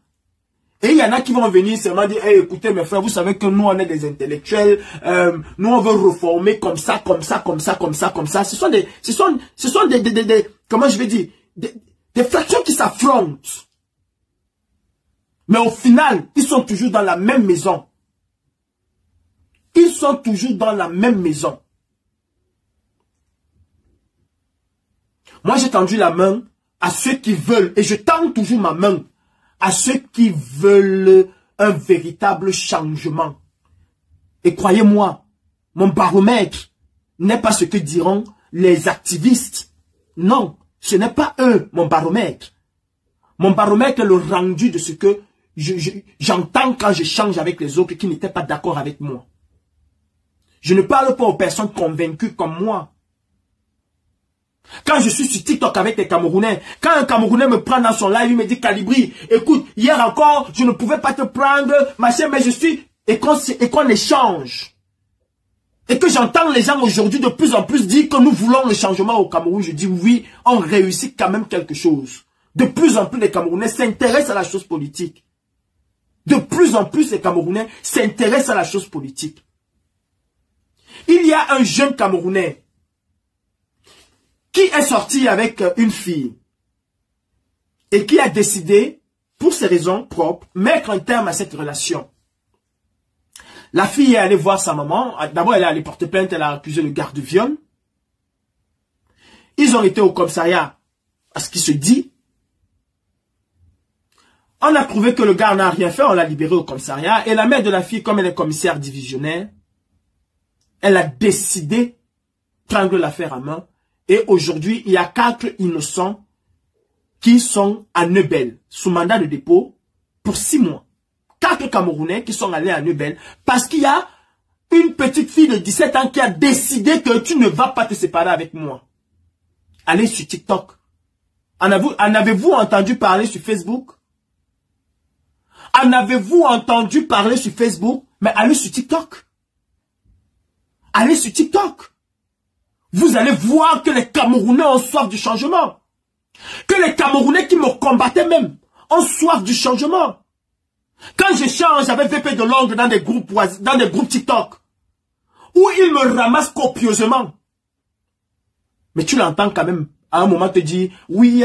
Speaker 2: Et il y en a qui vont venir seulement dire, hey, écoutez mes frères, vous savez que nous on est des intellectuels, nous on veut reformer comme ça, comme ça, comme ça, comme ça, comme ça. Ce sont des comment je vais dire, des fractions qui s'affrontent. Mais au final, ils sont toujours dans la même maison. Ils sont toujours dans la même maison. Moi j'ai tendu la main à ceux qui veulent, et je tends toujours ma main à ceux qui veulent un véritable changement. Et croyez-moi, mon baromètre n'est pas ce que diront les activistes. Non, Ce n'est pas eux, mon baromètre. Mon baromètre est le rendu de ce que j'entends quand je change avec les autres qui n'étaient pas d'accord avec moi. Je ne parle pas aux personnes convaincues comme moi. Quand je suis sur TikTok avec les Camerounais, quand un Camerounais me prend dans son live, il me dit Calibri, écoute, hier encore, je ne pouvais pas te prendre, machin, mais je suis, et qu'on échange. Et que j'entends les gens aujourd'hui de plus en plus dire que nous voulons le changement au Cameroun, je dis oui, on réussit quand même quelque chose. De plus en plus les Camerounais s'intéressent à la chose politique. De plus en plus les Camerounais s'intéressent à la chose politique. Il y a un jeune Camerounais qui est sorti avec une fille et qui a décidé, pour ses raisons propres, mettre un terme à cette relation. La fille est allée voir sa maman. D'abord, elle est allée porter plainte, elle a accusé le garde de viol. Ils ont été au commissariat, à ce qui se dit. On a trouvé que le gars n'a rien fait, on l'a libéré au commissariat. Et la mère de la fille, comme elle est commissaire divisionnaire, elle a décidé de prendre l'affaire à main. Et aujourd'hui, il y a 4 innocents qui sont à Neubel, sous mandat de dépôt, pour 6 mois. 4 Camerounais qui sont allés à Neubel, parce qu'il y a une petite fille de 17 ans qui a décidé que tu ne vas pas te séparer avec moi. Allez sur TikTok. En avez-vous entendu parler sur Facebook? En avez-vous entendu parler sur Facebook? Mais allez sur TikTok. Allez sur TikTok. Vous allez voir que les Camerounais ont soif du changement. Que les Camerounais qui me combattaient même ont soif du changement. Quand j'échange avec VP de Londres dans des groupes TikTok, où ils me ramassent copieusement. Mais tu l'entends quand même, à un moment te dire, oui,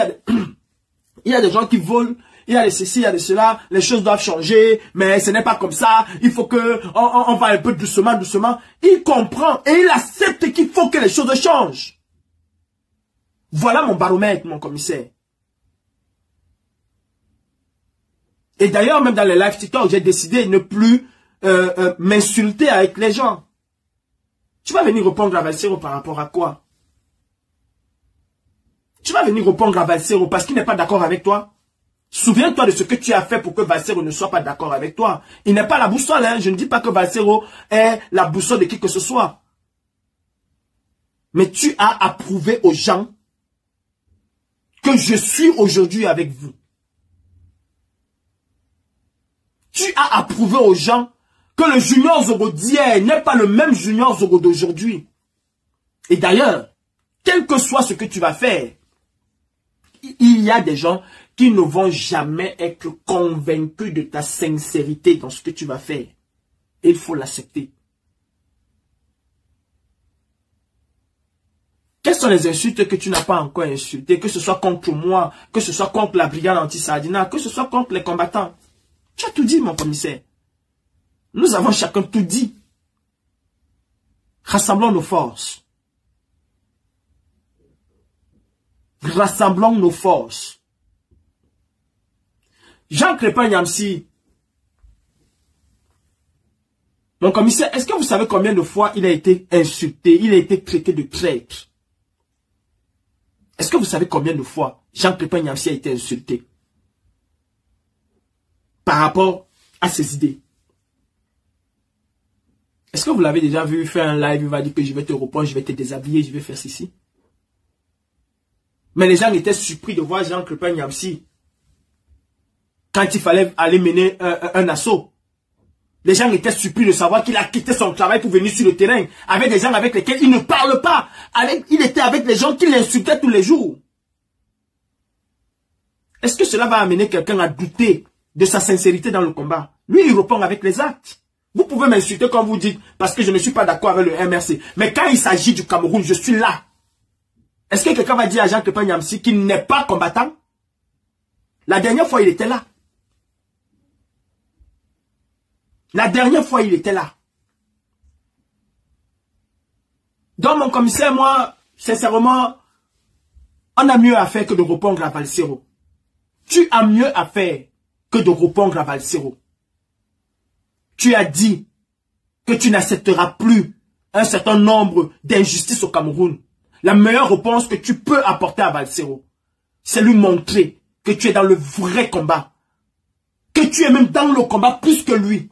Speaker 2: il y a des gens qui volent, il y a de ceci, il y a de cela, les choses doivent changer, mais ce n'est pas comme ça, il faut que on va un peu doucement, doucement. Il comprend et il accepte qu'il faut que les choses changent. Voilà mon baromètre, mon commissaire. Et d'ailleurs, même dans les live TikTok, j'ai décidé de ne plus m'insulter avec les gens. Tu vas venir répondre à Valsero par rapport à quoi? Tu vas venir répondre à Valsero parce qu'il n'est pas d'accord avec toi. Souviens-toi de ce que tu as fait pour que Valsero ne soit pas d'accord avec toi. Il n'est pas la boussole, hein. Je ne dis pas que Valsero est la boussole de qui que ce soit. Mais tu as approuvé aux gens que je suis aujourd'hui avec vous. Tu as approuvé aux gens que le Junior Zogo d'hier n'est pas le même Junior Zogo d'aujourd'hui. Et d'ailleurs, quel que soit ce que tu vas faire, il y a des gens qui ne vont jamais être convaincus de ta sincérité dans ce que tu vas faire. Et il faut l'accepter. Quelles sont les insultes que tu n'as pas encore insultées, que ce soit contre moi, que ce soit contre la brigade anti-Sardina, que ce soit contre les combattants? Tu as tout dit, mon commissaire. Nous avons chacun tout dit. Rassemblons nos forces. Rassemblons nos forces. Jean Crépin Yamsi. Mon commissaire, est-ce que vous savez combien de fois il a été insulté, il a été traité de traître? Est-ce que vous savez combien de fois Jean Crépin Yamsi a été insulté par rapport à ses idées? Est-ce que vous l'avez déjà vu faire un live, il va dire que je vais te reprendre, je vais te déshabiller, je vais faire ceci? Mais les gens étaient surpris de voir Jean Crépin Yamsi quand il fallait aller mener un assaut. Les gens étaient surpris de savoir qu'il a quitté son travail pour venir sur le terrain avec des gens avec lesquels il ne parle pas. Il était avec les gens qui l'insultaient tous les jours. Est-ce que cela va amener quelqu'un à douter de sa sincérité dans le combat? Lui, il répond avec les actes. Vous pouvez m'insulter quand vous dites parce que je ne suis pas d'accord avec le MRC. Mais quand il s'agit du Cameroun, je suis là. Est-ce que quelqu'un va dire à Jean Crépin Yamsi qu'il n'est pas combattant? La dernière fois, il était là. La dernière fois, il était là. Donc, mon commissaire, moi, sincèrement, on a mieux à faire que de répondre à Valsero. Tu as mieux à faire que de répondre à Valsero. Tu as dit que tu n'accepteras plus un certain nombre d'injustices au Cameroun. la meilleure réponse que tu peux apporter à Valsero, c'est lui montrer que tu es dans le vrai combat. Que tu es même dans le combat plus que lui.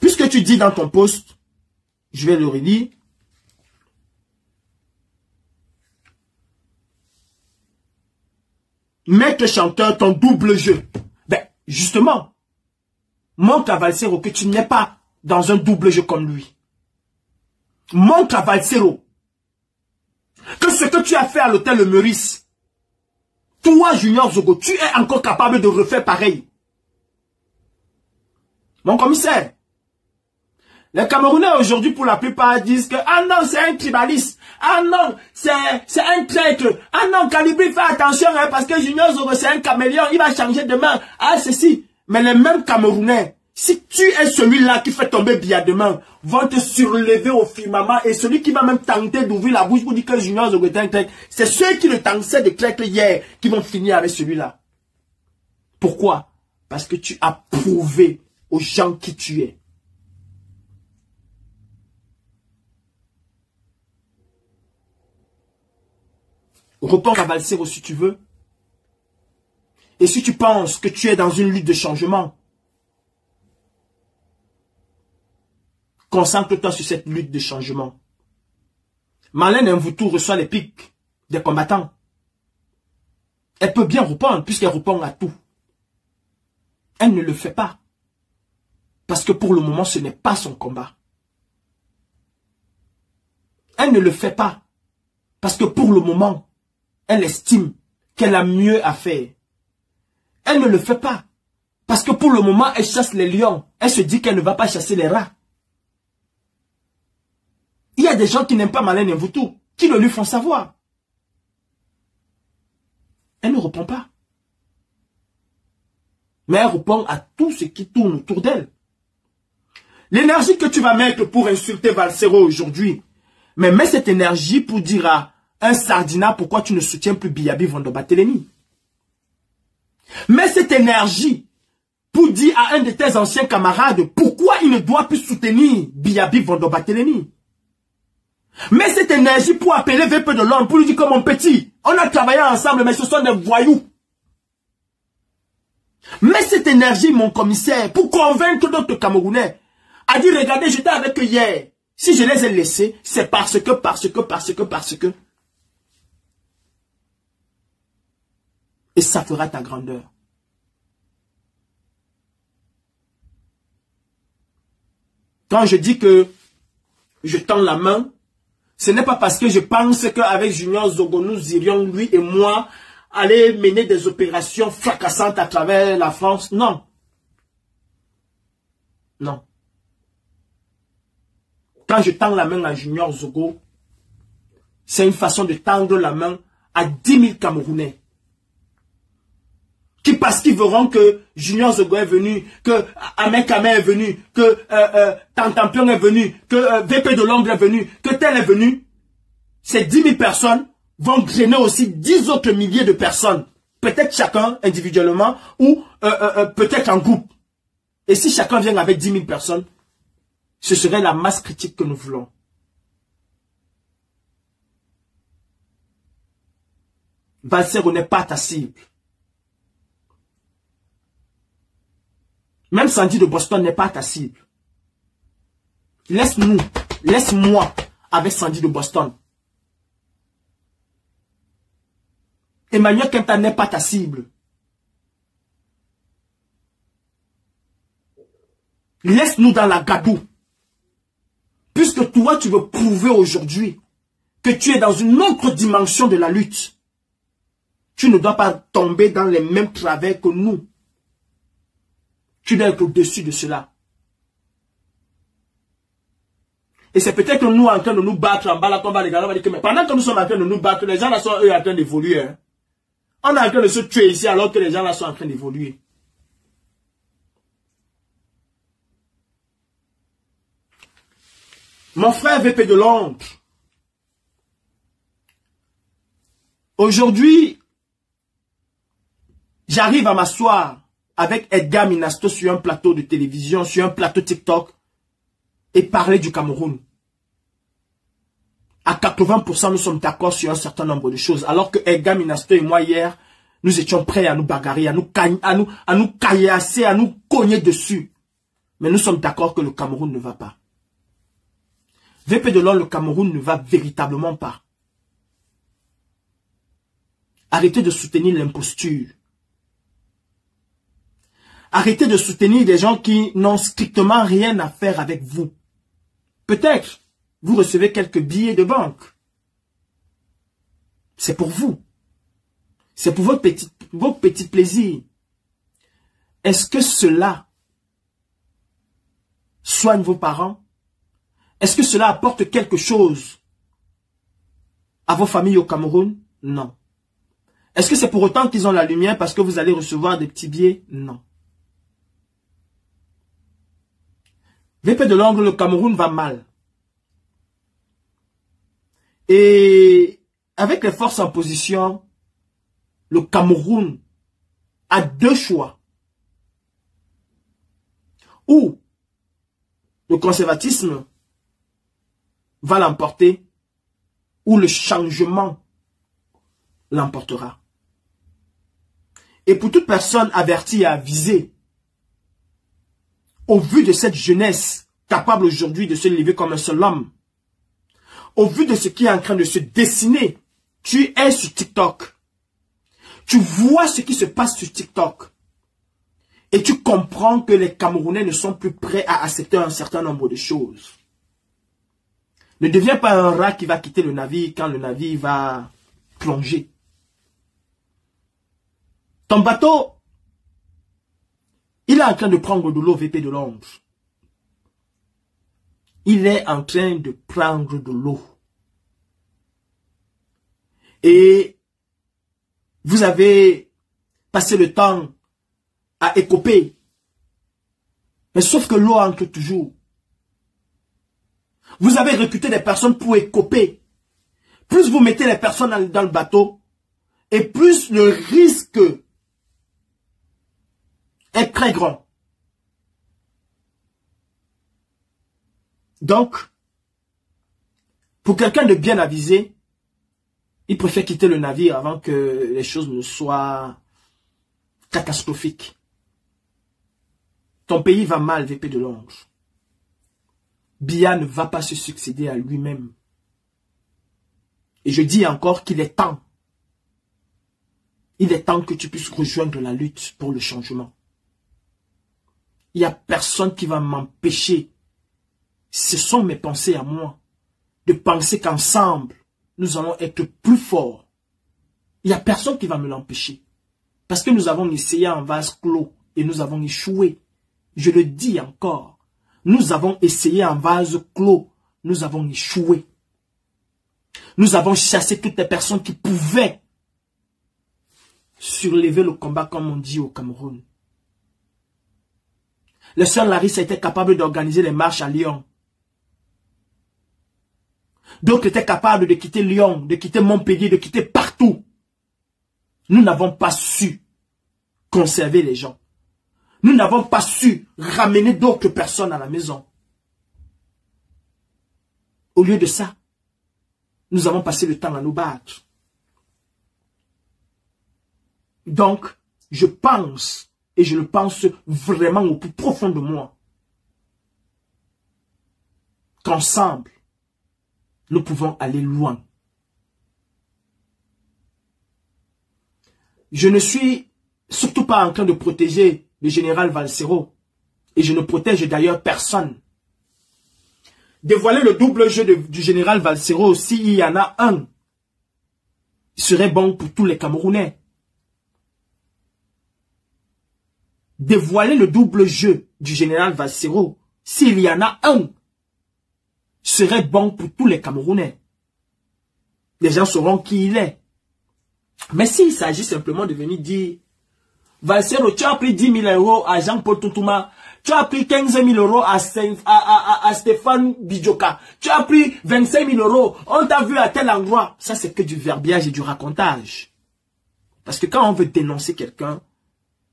Speaker 2: Puisque tu dis dans ton post, je vais le relire. Maître chanteur, ton double jeu. Ben, justement, montre à Valsero que tu n'es pas dans un double jeu comme lui. Montre à Valsero que ce que tu as fait à l'hôtel Le Meurice, toi, Junior Zogo, tu es encore capable de refaire pareil. Mon commissaire, les Camerounais aujourd'hui, pour la plupart, disent que « Ah non, c'est un tribaliste. Ah non, c'est un traître. Ah non, Calibri, fais attention, hein, parce que Junior Zogo, c'est un caméléon. Il va changer demain. Ah, ceci. » Mais les mêmes Camerounais, si tu es celui-là qui fait tomber Biya demain, vont te surlever au firmament. Et celui qui va même tenter d'ouvrir la bouche pour dire que Junior Zogo est un traître, c'est ceux qui le tentaient de traître hier qui vont finir avec celui-là. Pourquoi? Parce que tu as prouvé aux gens qui tu es. Réponds à Valsero si tu veux. Et si tu penses que tu es dans une lutte de changement, concentre-toi sur cette lutte de changement. Marlène Mvoutou reçoit les pics des combattants. Elle peut bien répondre puisqu'elle répond à tout. Elle ne le fait pas. Parce que pour le moment, ce n'est pas son combat. Elle ne le fait pas. Parce que pour le moment, elle estime qu'elle a mieux à faire. Elle ne le fait pas. Parce que pour le moment, elle chasse les lions. Elle se dit qu'elle ne va pas chasser les rats. Il y a des gens qui n'aiment pas Marlène Mvoutou, qui le lui font savoir. Elle ne répond pas. Mais elle répond à tout ce qui tourne autour d'elle. L'énergie que tu vas mettre pour insulter Valsero aujourd'hui, mais mets cette énergie pour dire à un Sardina pourquoi tu ne soutiens plus Biyabi Vondoba-Telemi. Mets cette énergie pour dire à un de tes anciens camarades pourquoi il ne doit plus soutenir Biyabi Vondoba-Telemi. Mets cette énergie pour appeler VP de l'homme, pour lui dire que mon petit, on a travaillé ensemble, mais ce sont des voyous. Mets cette énergie, mon commissaire, pour convaincre d'autres Camerounais à dire, regardez, j'étais avec eux hier. Si je les ai laissés, c'est parce que. Et ça fera ta grandeur. Quand je dis que je tends la main, ce n'est pas parce que je pense qu'avec Junior Zogo, nous irions, lui et moi, aller mener des opérations fracassantes à travers la France. Non. Non. Quand je tends la main à Junior Zogo, c'est une façon de tendre la main à 10 000 Camerounais. Qui parce qu'ils verront que Junior Zogo est venu, que Ahmed Kame est venu, que Tantampion est venu, que VP de l'Ombre est venu, que tel est venu, ces 10 000 personnes vont drainer aussi 10 autres milliers de personnes. Peut-être chacun individuellement ou peut-être en groupe. Et si chacun vient avec 10 000 personnes, ce serait la masse critique que nous voulons. Valsero n'est pas ta cible. Même Sandy de Boston n'est pas ta cible. Laisse-nous, laisse-moi avec Sandy de Boston. Emmanuel Kenta n'est pas ta cible. Laisse-nous dans la gadoue. Puisque toi, tu veux prouver aujourd'hui que tu es dans une autre dimension de la lutte. Tu ne dois pas tomber dans les mêmes travers que nous. Tu dois être au-dessus de cela. Et c'est peut-être nous en train de nous battre en bas là qu'on va regarder, on va dire que mais pendant que nous sommes en train de nous battre, les gens là sont eux en train d'évoluer. Hein. On est en train de se tuer ici alors que les gens là sont en train d'évoluer. Mon frère VP de Londres, aujourd'hui, j'arrive à m'asseoir avec Edgar Minasto sur un plateau de télévision, sur un plateau TikTok, et parler du Cameroun. À 80%, nous sommes d'accord sur un certain nombre de choses. Alors que Edgar Minasto et moi, hier, nous étions prêts à nous bagarrer, à nous caillasser, à nous cogner dessus. Mais nous sommes d'accord que le Cameroun ne va pas. VP Delors, le Cameroun ne va véritablement pas. Arrêtez de soutenir l'imposture. Arrêtez de soutenir des gens qui n'ont strictement rien à faire avec vous. Peut-être, vous recevez quelques billets de banque. C'est pour vous. C'est pour vos petits plaisirs. Est-ce que cela soigne vos parents? Est-ce que cela apporte quelque chose à vos familles au Cameroun? Non. Est-ce que c'est pour autant qu'ils ont la lumière parce que vous allez recevoir des petits billets? Non. VP Delors, le Cameroun va mal. Et avec les forces en position, le Cameroun a deux choix. Ou le conservatisme va l'emporter, ou le changement l'emportera. Et pour toute personne avertie et avisée, au vu de cette jeunesse capable aujourd'hui de se lever comme un seul homme, au vu de ce qui est en train de se dessiner, tu es sur TikTok. Tu vois ce qui se passe sur TikTok. Et tu comprends que les Camerounais ne sont plus prêts à accepter un certain nombre de choses. Ne deviens pas un rat qui va quitter le navire quand le navire va plonger. Ton bateau, il est en train de prendre de l'eau, VP Delors. Il est en train de prendre de l'eau. Et vous avez passé le temps à écoper. Mais sauf que l'eau entre toujours. Vous avez recruté des personnes pour écoper. Plus vous mettez les personnes dans le bateau, et plus le risque est très grand. Donc, pour quelqu'un de bien avisé, il préfère quitter le navire avant que les choses ne soient catastrophiques. Ton pays va mal, VP Delors. Biya ne va pas se succéder à lui-même. Et je dis encore qu'il est temps. Il est temps que tu puisses rejoindre la lutte pour le changement. Il n'y a personne qui va m'empêcher. Ce sont mes pensées à moi. De penser qu'ensemble, nous allons être plus forts. Il n'y a personne qui va me l'empêcher. Parce que nous avons essayé en vase clos et nous avons échoué. Je le dis encore. Nous avons essayé en vase clos. Nous avons échoué. Nous avons chassé toutes les personnes qui pouvaient surlever le combat, comme on dit au Cameroun. Le sœur Larissa était capable d'organiser les marches à Lyon. D'autres étaient capables de quitter Lyon, de quitter Montpellier, de quitter partout. Nous n'avons pas su conserver les gens. Nous n'avons pas su ramener d'autres personnes à la maison. Au lieu de ça, nous avons passé le temps à nous battre. Donc, je pense, et je le pense vraiment au plus profond de moi, qu'ensemble, nous pouvons aller loin. Je ne suis surtout pas en train de protéger le général Valsero. Et je ne protège d'ailleurs personne. Dévoiler le double jeu du général Valsero, s'il y en a un, serait bon pour tous les Camerounais. Dévoiler le double jeu du général Valsero, s'il y en a un, serait bon pour tous les Camerounais. Les gens sauront qui il est. Mais s'il s'agit simplement de venir dire, Valsero, tu as pris 10 000 euros à Jean-Paul Toutouma, tu as pris 15 000 euros à Stéphane Bidjoka, tu as pris 25 000 euros, on t'a vu à tel endroit. Ça, c'est que du verbiage et du racontage. Parce que quand on veut dénoncer quelqu'un,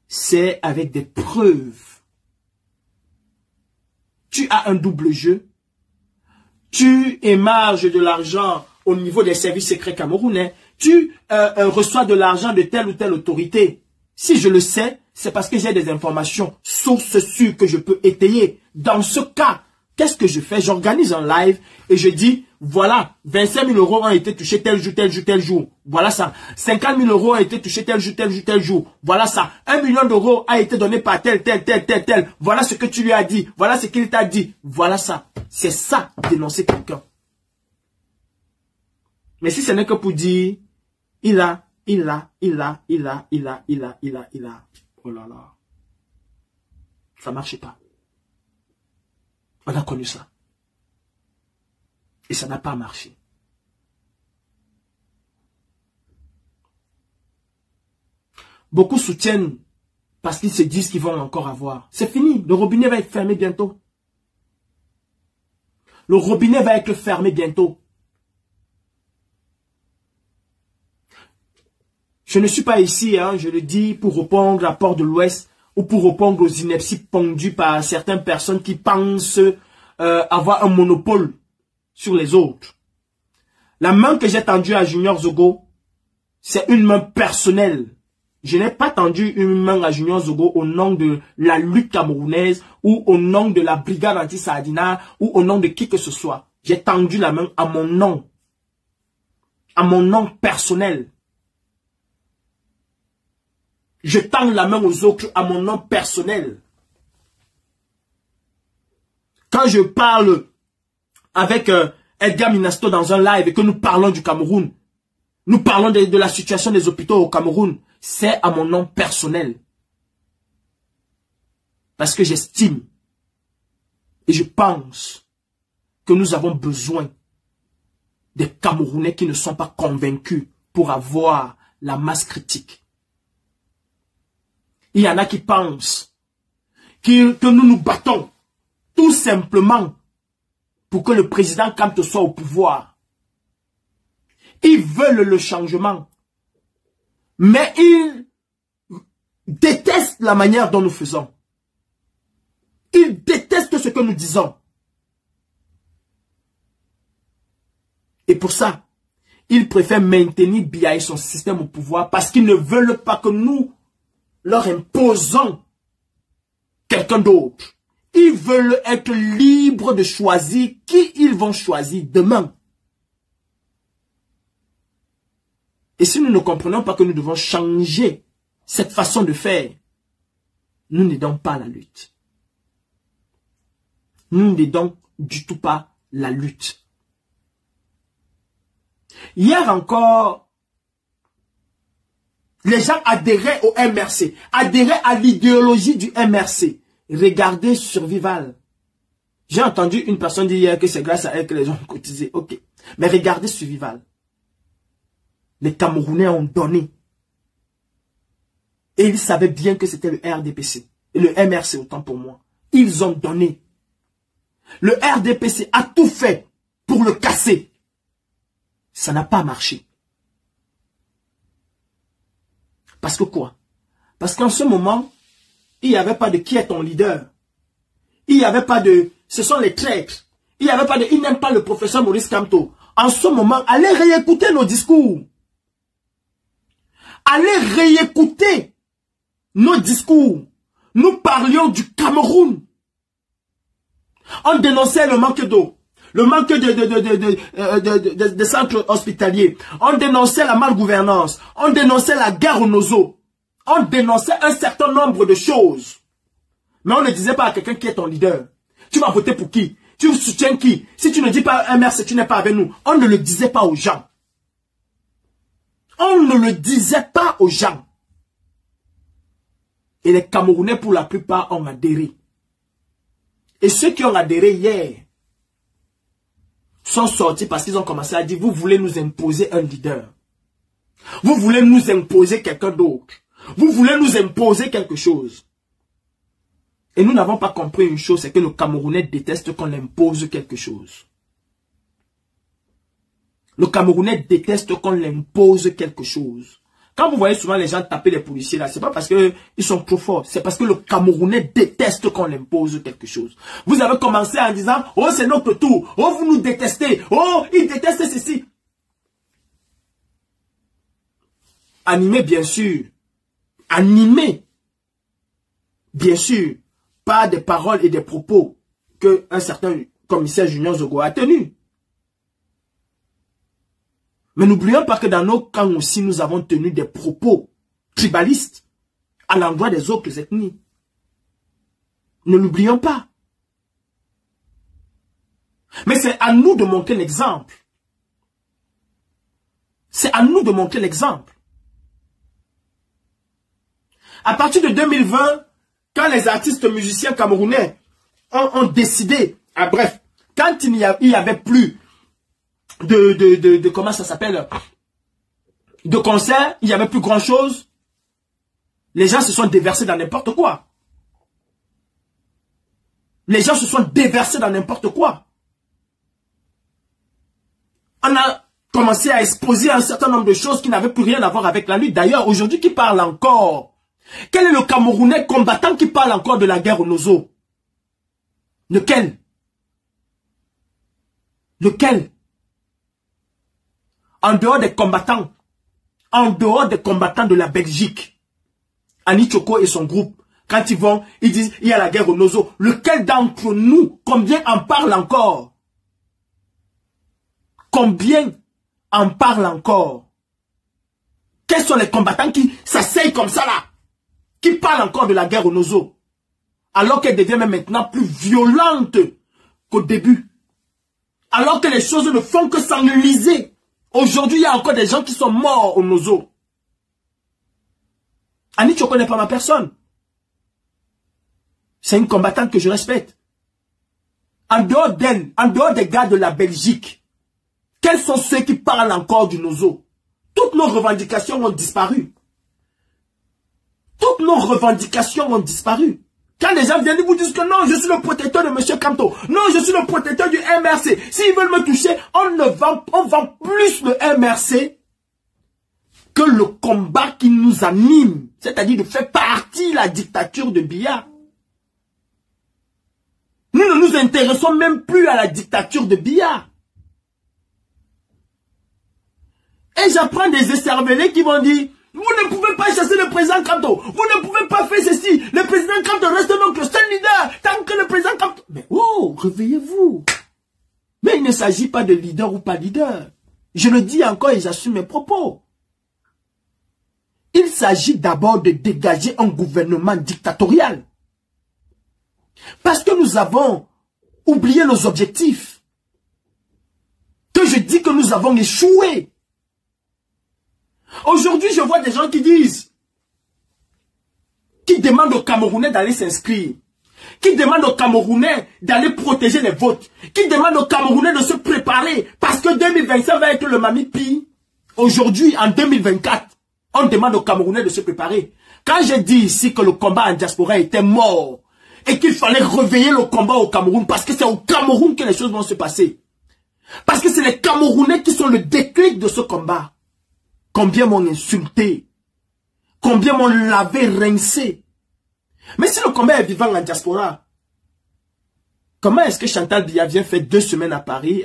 Speaker 2: c'est avec des preuves. Tu as un double jeu. tu émarges de l'argent au niveau des services secrets camerounais, tu reçois de l'argent de telle ou telle autorité. Si je le sais, c'est parce que j'ai des informations, sources sûres que je peux étayer. Dans ce cas, qu'est-ce que je fais? J'organise un live et je dis, voilà, 25 000 euros ont été touchés tel jour, tel jour, tel jour. Voilà ça. 50 000 euros ont été touchés tel jour, tel jour, tel jour. Voilà ça. 1 million d'euros a été donné par tel, tel, tel, tel, tel. Voilà ce que tu lui as dit. Voilà ce qu'il t'a dit. Voilà ça. C'est ça, dénoncer quelqu'un. Mais si ce n'est que pour dire, il a. Oh là là. Ça ne marche pas. On a connu ça. Et ça n'a pas marché. Beaucoup soutiennent parce qu'ils se disent qu'ils vont encore avoir. C'est fini. Le robinet va être fermé bientôt. Le robinet va être fermé bientôt. Je ne suis pas ici, hein, je le dis, pour répondre à Port de l'Ouest ou pour répondre aux inepties pondues par certaines personnes qui pensent avoir un monopole sur les autres. La main que j'ai tendue à Junior Zogo, c'est une main personnelle. Je n'ai pas tendu une main à Junior Zogo au nom de la lutte camerounaise ou au nom de la brigade anti-Sardina ou au nom de qui que ce soit. J'ai tendu la main à mon nom personnel. Je tends la main aux autres à mon nom personnel. Quand je parle avec Edgar Minasto dans un live et que nous parlons du Cameroun, nous parlons de la situation des hôpitaux au Cameroun, c'est à mon nom personnel. Parce que j'estime et je pense que nous avons besoin des Camerounais qui ne sont pas convaincus pour avoir la masse critique. Il y en a qui pensent que nous nous battons tout simplement pour que le président Kamto soit au pouvoir. Ils veulent le changement. Mais ils détestent la manière dont nous faisons. Ils détestent ce que nous disons. Et pour ça, ils préfèrent maintenir Biya et son système au pouvoir parce qu'ils ne veulent pas que nous leur imposons quelqu'un d'autre. Ils veulent être libres de choisir qui ils vont choisir demain. Et si nous ne comprenons pas que nous devons changer cette façon de faire, nous n'aidons pas la lutte. Nous n'aidons du tout pas la lutte. Hier encore, les gens adhéraient au MRC, adhéraient à l'idéologie du MRC. Regardez Survival. J'ai entendu une personne dire hier que c'est grâce à elle que les gens ont cotisé. Ok. Mais regardez Survival. Les Camerounais ont donné. Et ils savaient bien que c'était le RDPC. Et le MRC autant pour moi. Ils ont donné. Le RDPC a tout fait pour le casser. Ça n'a pas marché. Parce que quoi? Parce qu'en ce moment, il n'y avait pas de qui est ton leader. Il n'y avait pas de ce sont les traîtres. Il n'y avait pas de il n'aime pas le professeur Maurice Kamto. En ce moment, allez réécouter nos discours. Allez réécouter nos discours. Nous parlions du Cameroun. On dénonçait le manque d'eau. Le manque de centres hospitaliers. On dénonçait la malgouvernance. On dénonçait la guerre aux nozo. On dénonçait un certain nombre de choses. Mais on ne disait pas à quelqu'un qui est ton leader. Tu vas voter pour qui? Tu soutiens qui? Si tu ne dis pas un merci, tu n'es pas avec nous. On ne le disait pas aux gens. On ne le disait pas aux gens. Et les Camerounais, pour la plupart, ont adhéré. Et ceux qui ont adhéré hier sont sortis parce qu'ils ont commencé à dire, vous voulez nous imposer un leader. Vous voulez nous imposer quelqu'un d'autre. Vous voulez nous imposer quelque chose. Et nous n'avons pas compris une chose, c'est que le Camerounais déteste qu'on impose quelque chose. Le Camerounais déteste qu'on l'impose quelque chose. Quand vous voyez souvent les gens taper les policiers là, c'est pas parce qu'ils sont trop forts, c'est parce que le Camerounais déteste qu'on impose quelque chose. Vous avez commencé en disant, oh c'est notre tour, oh vous nous détestez, oh ils détestent ceci. Animé bien sûr, animé bien sûr par des paroles et des propos que un certain commissaire Junior Zogo a tenus. Mais n'oublions pas que dans nos camps aussi, nous avons tenu des propos tribalistes à l'endroit des autres ethnies. Ne l'oublions pas. Mais c'est à nous de montrer l'exemple. C'est à nous de montrer l'exemple. À partir de 2020, quand les artistes musiciens camerounais ont décidé, bref, quand il n'y avait plus comment ça s'appelle, de concerts, il n'y avait plus grand chose, les gens se sont déversés dans n'importe quoi. Les gens se sont déversés dans n'importe quoi. On a commencé à exposer un certain nombre de choses qui n'avaient plus rien à voir avec la lutte. D'ailleurs, aujourd'hui, qui parle encore? Quel est le Camerounais combattant qui parle encore de la guerre au Nozo? Lequel? Lequel? En dehors des combattants de la Belgique, Annie Choko et son groupe, quand ils vont, ils disent, il y a la guerre au Nozo. Lequel d'entre nous, combien en parle encore? Combien en parle encore? Quels sont les combattants qui s'asseyent comme ça là? Qui parlent encore de la guerre au Nozo? Alors qu'elle devient même maintenant plus violente qu'au début. Alors que les choses ne font que s'enliser. Aujourd'hui, il y a encore des gens qui sont morts au Nozo. Annie Choko n'est pas ma personne. C'est une combattante que je respecte. En dehors d'elle, en dehors des gars de la Belgique, quels sont ceux qui parlent encore du Nozo? Toutes nos revendications ont disparu. Toutes nos revendications ont disparu. Quand les gens viennent vous dire que non, je suis le protecteur de M. Kamto. Non, je suis le protecteur du MRC. S'ils veulent me toucher, on vend plus le MRC que le combat qui nous anime. C'est-à-dire de faire partie de la dictature de Biya. Nous ne nous intéressons même plus à la dictature de Biya. Et j'apprends des écervelés qui vont dire, vous ne pouvez pas chasser le président Kamto. Vous ne pouvez pas faire ceci. Le président Kamto reste notre seul leader. Tant que le président Kamto... Mais oh, réveillez-vous. Mais il ne s'agit pas de leader ou pas leader. Je le dis encore et j'assume mes propos. Il s'agit d'abord de dégager un gouvernement dictatorial. Parce que nous avons oublié nos objectifs. Que je dis que nous avons échoué. Aujourd'hui, je vois des gens qui disent, qui demandent aux Camerounais d'aller s'inscrire, qui demandent aux Camerounais d'aller protéger les votes, qui demandent aux Camerounais de se préparer, parce que 2025 va être le Mamipi. Aujourd'hui, en 2024, on demande aux Camerounais de se préparer. Quand j'ai dit ici que le combat en diaspora était mort, et qu'il fallait réveiller le combat au Cameroun, parce que c'est au Cameroun que les choses vont se passer. Parce que c'est les Camerounais qui sont le déclic de ce combat. Combien m'ont insulté, combien m'ont lavé, rincé. Mais si le combat est vivant en diaspora, comment est-ce que Chantal Biya vient faire 2 semaines à Paris,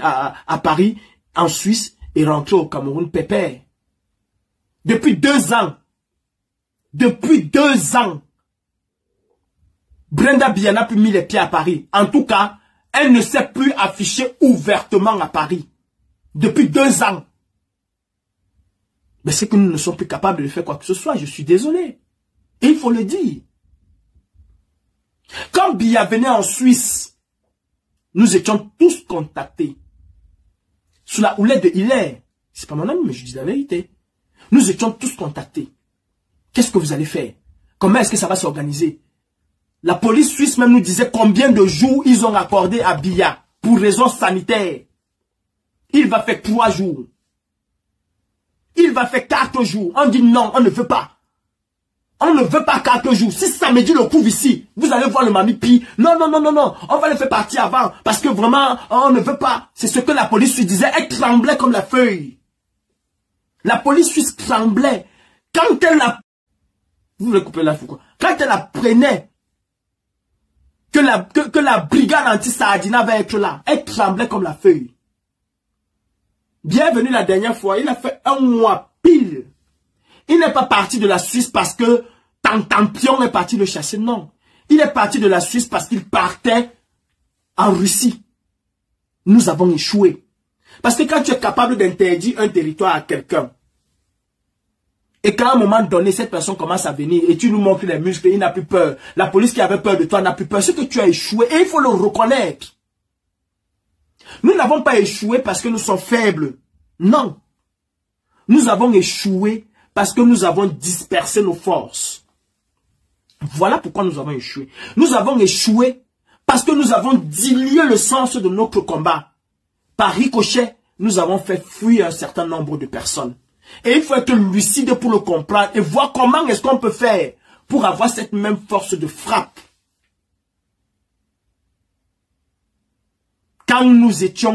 Speaker 2: en Suisse, et rentrer au Cameroun pépère? Depuis 2 ans, Brenda Biya n'a plus mis les pieds à Paris. En tout cas, elle ne s'est plus affichée ouvertement à Paris. Depuis 2 ans. Mais c'est que nous ne sommes plus capables de faire quoi que ce soit. Je suis désolé. Et il faut le dire. Quand Biya venait en Suisse, nous étions tous contactés. Sous la houlette de Hilaire. C'est pas mon ami, mais je dis la vérité. Nous étions tous contactés. Qu'est-ce que vous allez faire? Comment est-ce que ça va s'organiser? La police suisse même nous disait combien de jours ils ont accordé à Biya pour raisons sanitaires. Il va faire 3 jours. Il va faire 4 jours. On dit non, on ne veut pas. On ne veut pas 4 jours. Si samedi le couvre ici, vous allez voir le Mamipi. Non, non, non, non, non. On va le faire partir avant. Parce que vraiment, on ne veut pas. C'est ce que la police suisse disait. Elle tremblait comme la feuille. La police suisse tremblait. Quand elle la... Vous voulez couper la quoi? Quand elle la prenait, que la brigade anti-Saadina va être là, elle tremblait comme la feuille. Bienvenue la dernière fois, il a fait 1 mois pile. Il n'est pas parti de la Suisse parce que Tantampion est parti le chasser, non. Il est parti de la Suisse parce qu'il partait en Russie. Nous avons échoué. Parce que quand tu es capable d'interdire un territoire à quelqu'un, et qu'à un moment donné, cette personne commence à venir, et tu nous montres les muscles, il n'a plus peur. La police qui avait peur de toi n'a plus peur. C'est que tu as échoué, et il faut le reconnaître. Nous n'avons pas échoué parce que nous sommes faibles. Non. Nous avons échoué parce que nous avons dispersé nos forces. Voilà pourquoi nous avons échoué. Nous avons échoué parce que nous avons dilué le sens de notre combat. Par ricochet, nous avons fait fuir un certain nombre de personnes. Et il faut être lucide pour le comprendre et voir comment est-ce qu'on peut faire pour avoir cette même force de frappe. Quand nous étions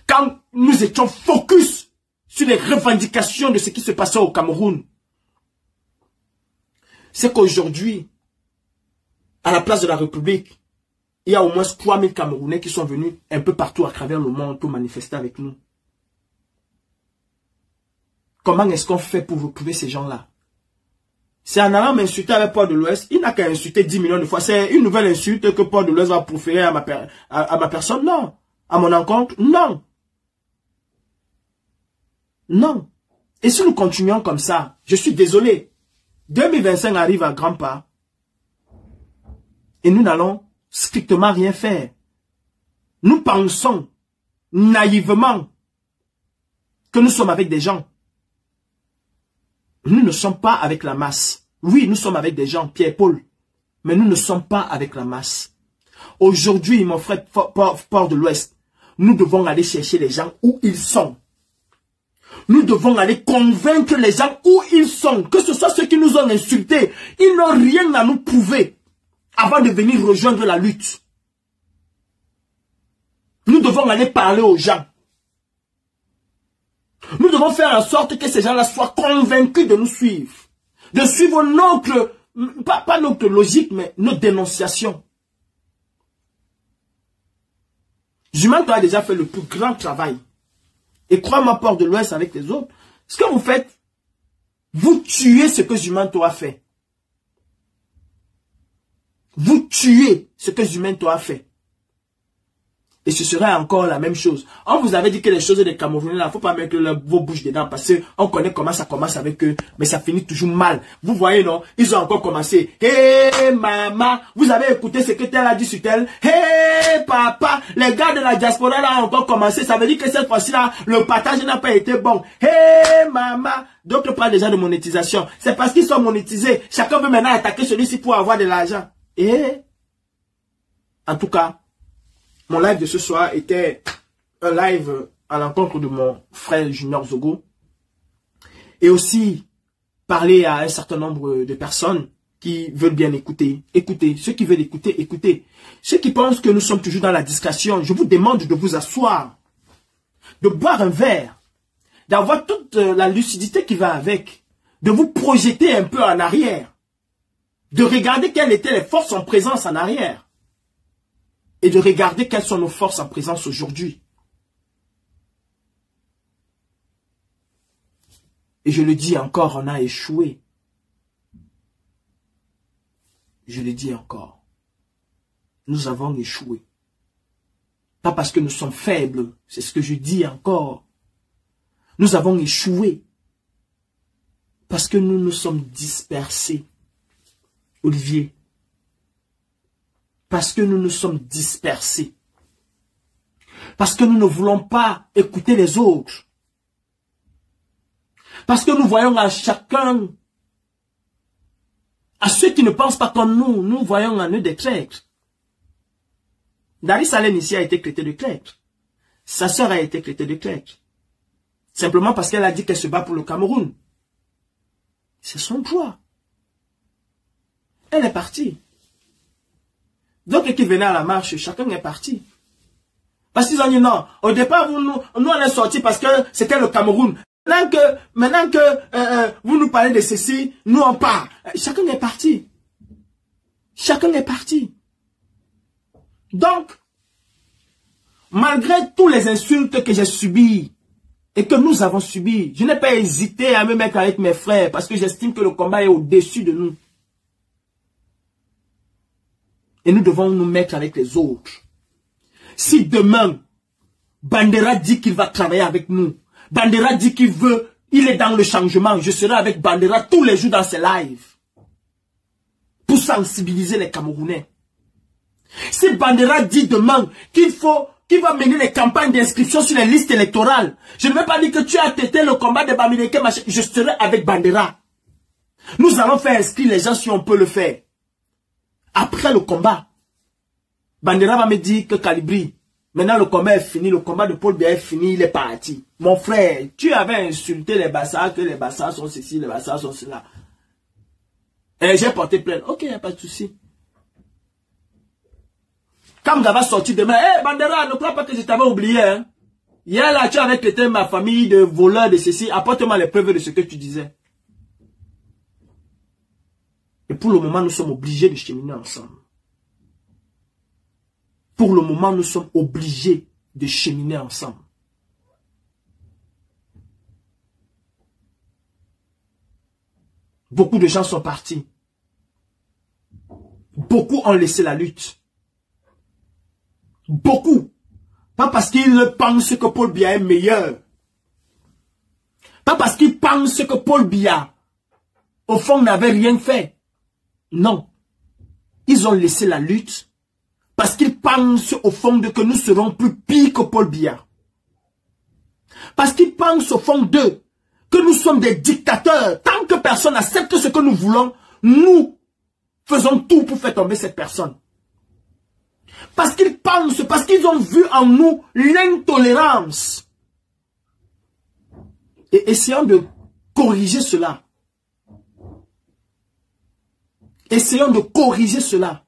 Speaker 2: quand nous étions focus sur les revendications de ce qui se passait au Cameroun, c'est qu'aujourd'hui, à la place de la République, il y a au moins 3000 Camerounais qui sont venus un peu partout à travers le monde pour manifester avec nous. Comment est-ce qu'on fait pour retrouver ces gens-là? C'est en allant m'insulter avec Port de l'Ouest, il n'a qu'à insulter 10 millions de fois. C'est une nouvelle insulte que Port de l'Ouest va proférer à ma personne? Non. À mon encontre? Non. Non. Et si nous continuons comme ça, je suis désolé. 2025 arrive à grands pas. Et nous n'allons strictement rien faire. Nous pensons naïvement que nous sommes avec des gens. Nous ne sommes pas avec la masse. Oui, nous sommes avec des gens, Pierre-Paul. Mais nous ne sommes pas avec la masse. Aujourd'hui, mon frère Port de l'Ouest, nous devons aller chercher les gens où ils sont. Nous devons aller convaincre les gens où ils sont. Que ce soit ceux qui nous ont insultés. Ils n'ont rien à nous prouver avant de venir rejoindre la lutte. Nous devons aller parler aux gens. Nous devons faire en sorte que ces gens-là soient convaincus de nous suivre. De suivre notre, pas notre logique, mais notre dénonciation. Zumanto a déjà fait le plus grand travail. Et crois-moi, Port de l'Ouest avec les autres, ce que vous faites, vous tuez ce que Zumanto a fait. Vous tuez ce que Zumanto a fait. Et ce sera encore la même chose. On vous avait dit que les choses des Camerounais, il ne faut pas mettre vos bouches dedans parce qu'on connaît comment ça commence avec eux, mais ça finit toujours mal. Vous voyez, non? Ils ont encore commencé. Hé, maman, vous avez écouté ce que tel a dit sur tel? Hé, papa, les gars de la diaspora là ont encore commencé. Ça veut dire que cette fois-ci là, le partage n'a pas été bon. Hé, maman. D'autres parlent déjà de monétisation. C'est parce qu'ils sont monétisés. Chacun veut maintenant attaquer celui-ci pour avoir de l'argent. Et, en tout cas, mon live de ce soir était un live à l'encontre de mon frère Junior Zogo. Et aussi parler à un certain nombre de personnes qui veulent bien écouter. Écoutez, ceux qui veulent écouter, écoutez. Ceux qui pensent que nous sommes toujours dans la discussion, je vous demande de vous asseoir, de boire un verre, d'avoir toute la lucidité qui va avec, de vous projeter un peu en arrière, de regarder quelles étaient les forces en présence en arrière. Et de regarder quelles sont nos forces en présence aujourd'hui. Et je le dis encore, on a échoué. Je le dis encore. Nous avons échoué. Pas parce que nous sommes faibles, c'est ce que je dis encore. Nous avons échoué. Parce que nous nous sommes dispersés. Olivier. Parce que nous nous sommes dispersés. Parce que nous ne voulons pas écouter les autres. Parce que nous voyons à chacun, à ceux qui ne pensent pas comme nous, nous voyons en eux des traîtres. Dari Salem ici a été traité de traître. Sa sœur a été traitée de traître. Simplement parce qu'elle a dit qu'elle se bat pour le Cameroun. C'est son choix. Elle est partie. D'autres qui venaient à la marche, chacun est parti. Parce qu'ils ont dit non. Au départ, nous on est sortis parce que c'était le Cameroun. Maintenant que vous nous parlez de ceci, nous on part. Chacun est parti. Chacun est parti. Donc, malgré tous les insultes que j'ai subies et que nous avons subies, je n'ai pas hésité à me mettre avec mes frères parce que j'estime que le combat est au-dessus de nous. Et nous devons nous mettre avec les autres. Si demain, Bandera dit qu'il va travailler avec nous, Bandera dit qu'il veut, il est dans le changement, je serai avec Bandera tous les jours dans ses lives pour sensibiliser les Camerounais. Si Bandera dit demain qu'il va mener les campagnes d'inscription sur les listes électorales, je ne vais pas dire que tu as tété le combat de Bamileke, je serai avec Bandera. Nous allons faire inscrire les gens si on peut le faire. Après le combat, Bandera va me dire que Calibri, maintenant le combat est fini, le combat de Paul Biya est fini, il est parti. Mon frère, tu avais insulté les Bassas, que les Bassas sont ceci, les Bassas sont cela. Et j'ai porté plainte. Ok, il n'y a pas de souci. Quand va sortir demain, Bandera, ne crois pas que je t'avais oublié. Hein? Hier là, tu avais traité ma famille de voleurs, de ceci. Apporte-moi les preuves de ce que tu disais. Et pour le moment, nous sommes obligés de cheminer ensemble. Pour le moment, nous sommes obligés de cheminer ensemble. Beaucoup de gens sont partis. Beaucoup ont laissé la lutte. Beaucoup. Pas parce qu'ils pensent que Paul Biya est meilleur. Pas parce qu'ils pensent que Paul Biya, au fond, n'avait rien fait. Non. Ils ont laissé la lutte parce qu'ils pensent au fond de que nous serons plus pires que Paul Biya. Parce qu'ils pensent au fond d'eux que nous sommes des dictateurs. Tant que personne n'accepte ce que nous voulons, nous faisons tout pour faire tomber cette personne. Parce qu'ils pensent, parce qu'ils ont vu en nous l'intolérance. Et essayons de corriger cela. Essayons de corriger cela.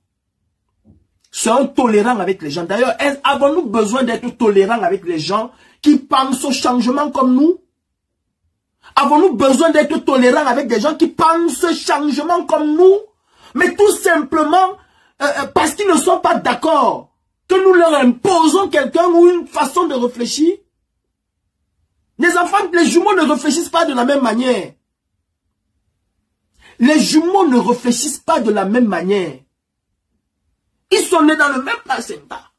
Speaker 2: Soyons tolérants avec les gens. D'ailleurs, avons-nous besoin d'être tolérants avec les gens qui pensent au changement comme nous? Avons-nous besoin d'être tolérants avec des gens qui pensent au changement comme nous? Mais tout simplement parce qu'ils ne sont pas d'accord que nous leur imposons quelqu'un ou une façon de réfléchir. Les enfants, les jumeaux ne réfléchissent pas de la même manière. Les jumeaux ne réfléchissent pas de la même manière. Ils sont nés dans le même placenta,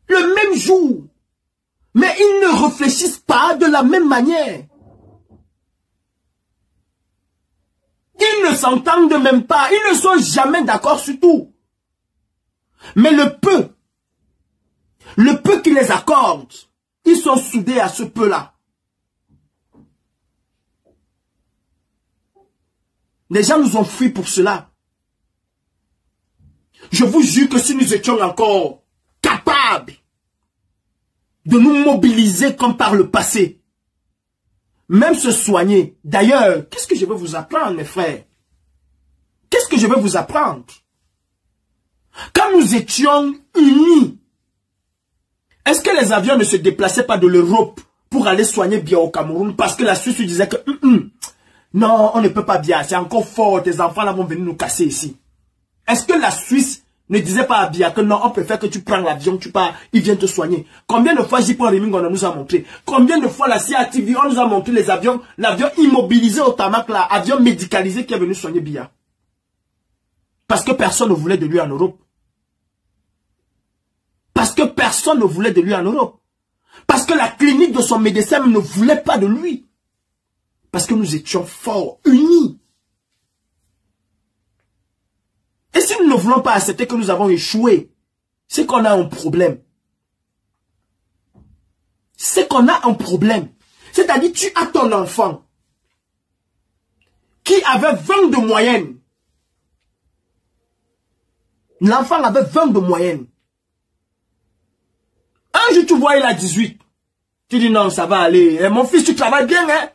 Speaker 2: le même jour. Mais ils ne réfléchissent pas de la même manière. Ils ne s'entendent même pas. Ils ne sont jamais d'accord sur tout. Mais le peu qui les accorde, ils sont soudés à ce peu-là. Les gens nous ont fui pour cela. Je vous jure que si nous étions encore capables de nous mobiliser comme par le passé, même se soigner. D'ailleurs, qu'est-ce que je vais vous apprendre, mes frères? Qu'est-ce que je vais vous apprendre? Quand nous étions unis, est-ce que les avions ne se déplaçaient pas de l'Europe pour aller soigner bien au Cameroun parce que la Suisse disait que non, on ne peut pas bien, c'est encore fort, tes enfants là vont venir nous casser ici. Est-ce que la Suisse ne disait pas à Biya que non, on préfère que tu prends l'avion, tu pars, il vient te soigner? Combien de fois J.P. Reming on nous a montré? Combien de fois la CATV, on nous a montré les avions, l'avion immobilisé au tarmac là, avion médicalisé qui est venu soigner Biya? Parce que personne ne voulait de lui en Europe. Parce que personne ne voulait de lui en Europe. Parce que la clinique de son médecin ne voulait pas de lui. Parce que nous étions forts, unis. Et si nous ne voulons pas accepter que nous avons échoué, c'est qu'on a un problème. C'est qu'on a un problème. C'est-à-dire, tu as ton enfant qui avait 20 de moyenne. L'enfant avait 20 de moyenne. Un jour, tu vois, il a 18. Tu dis non, ça va aller. Et mon fils, tu travailles bien, hein?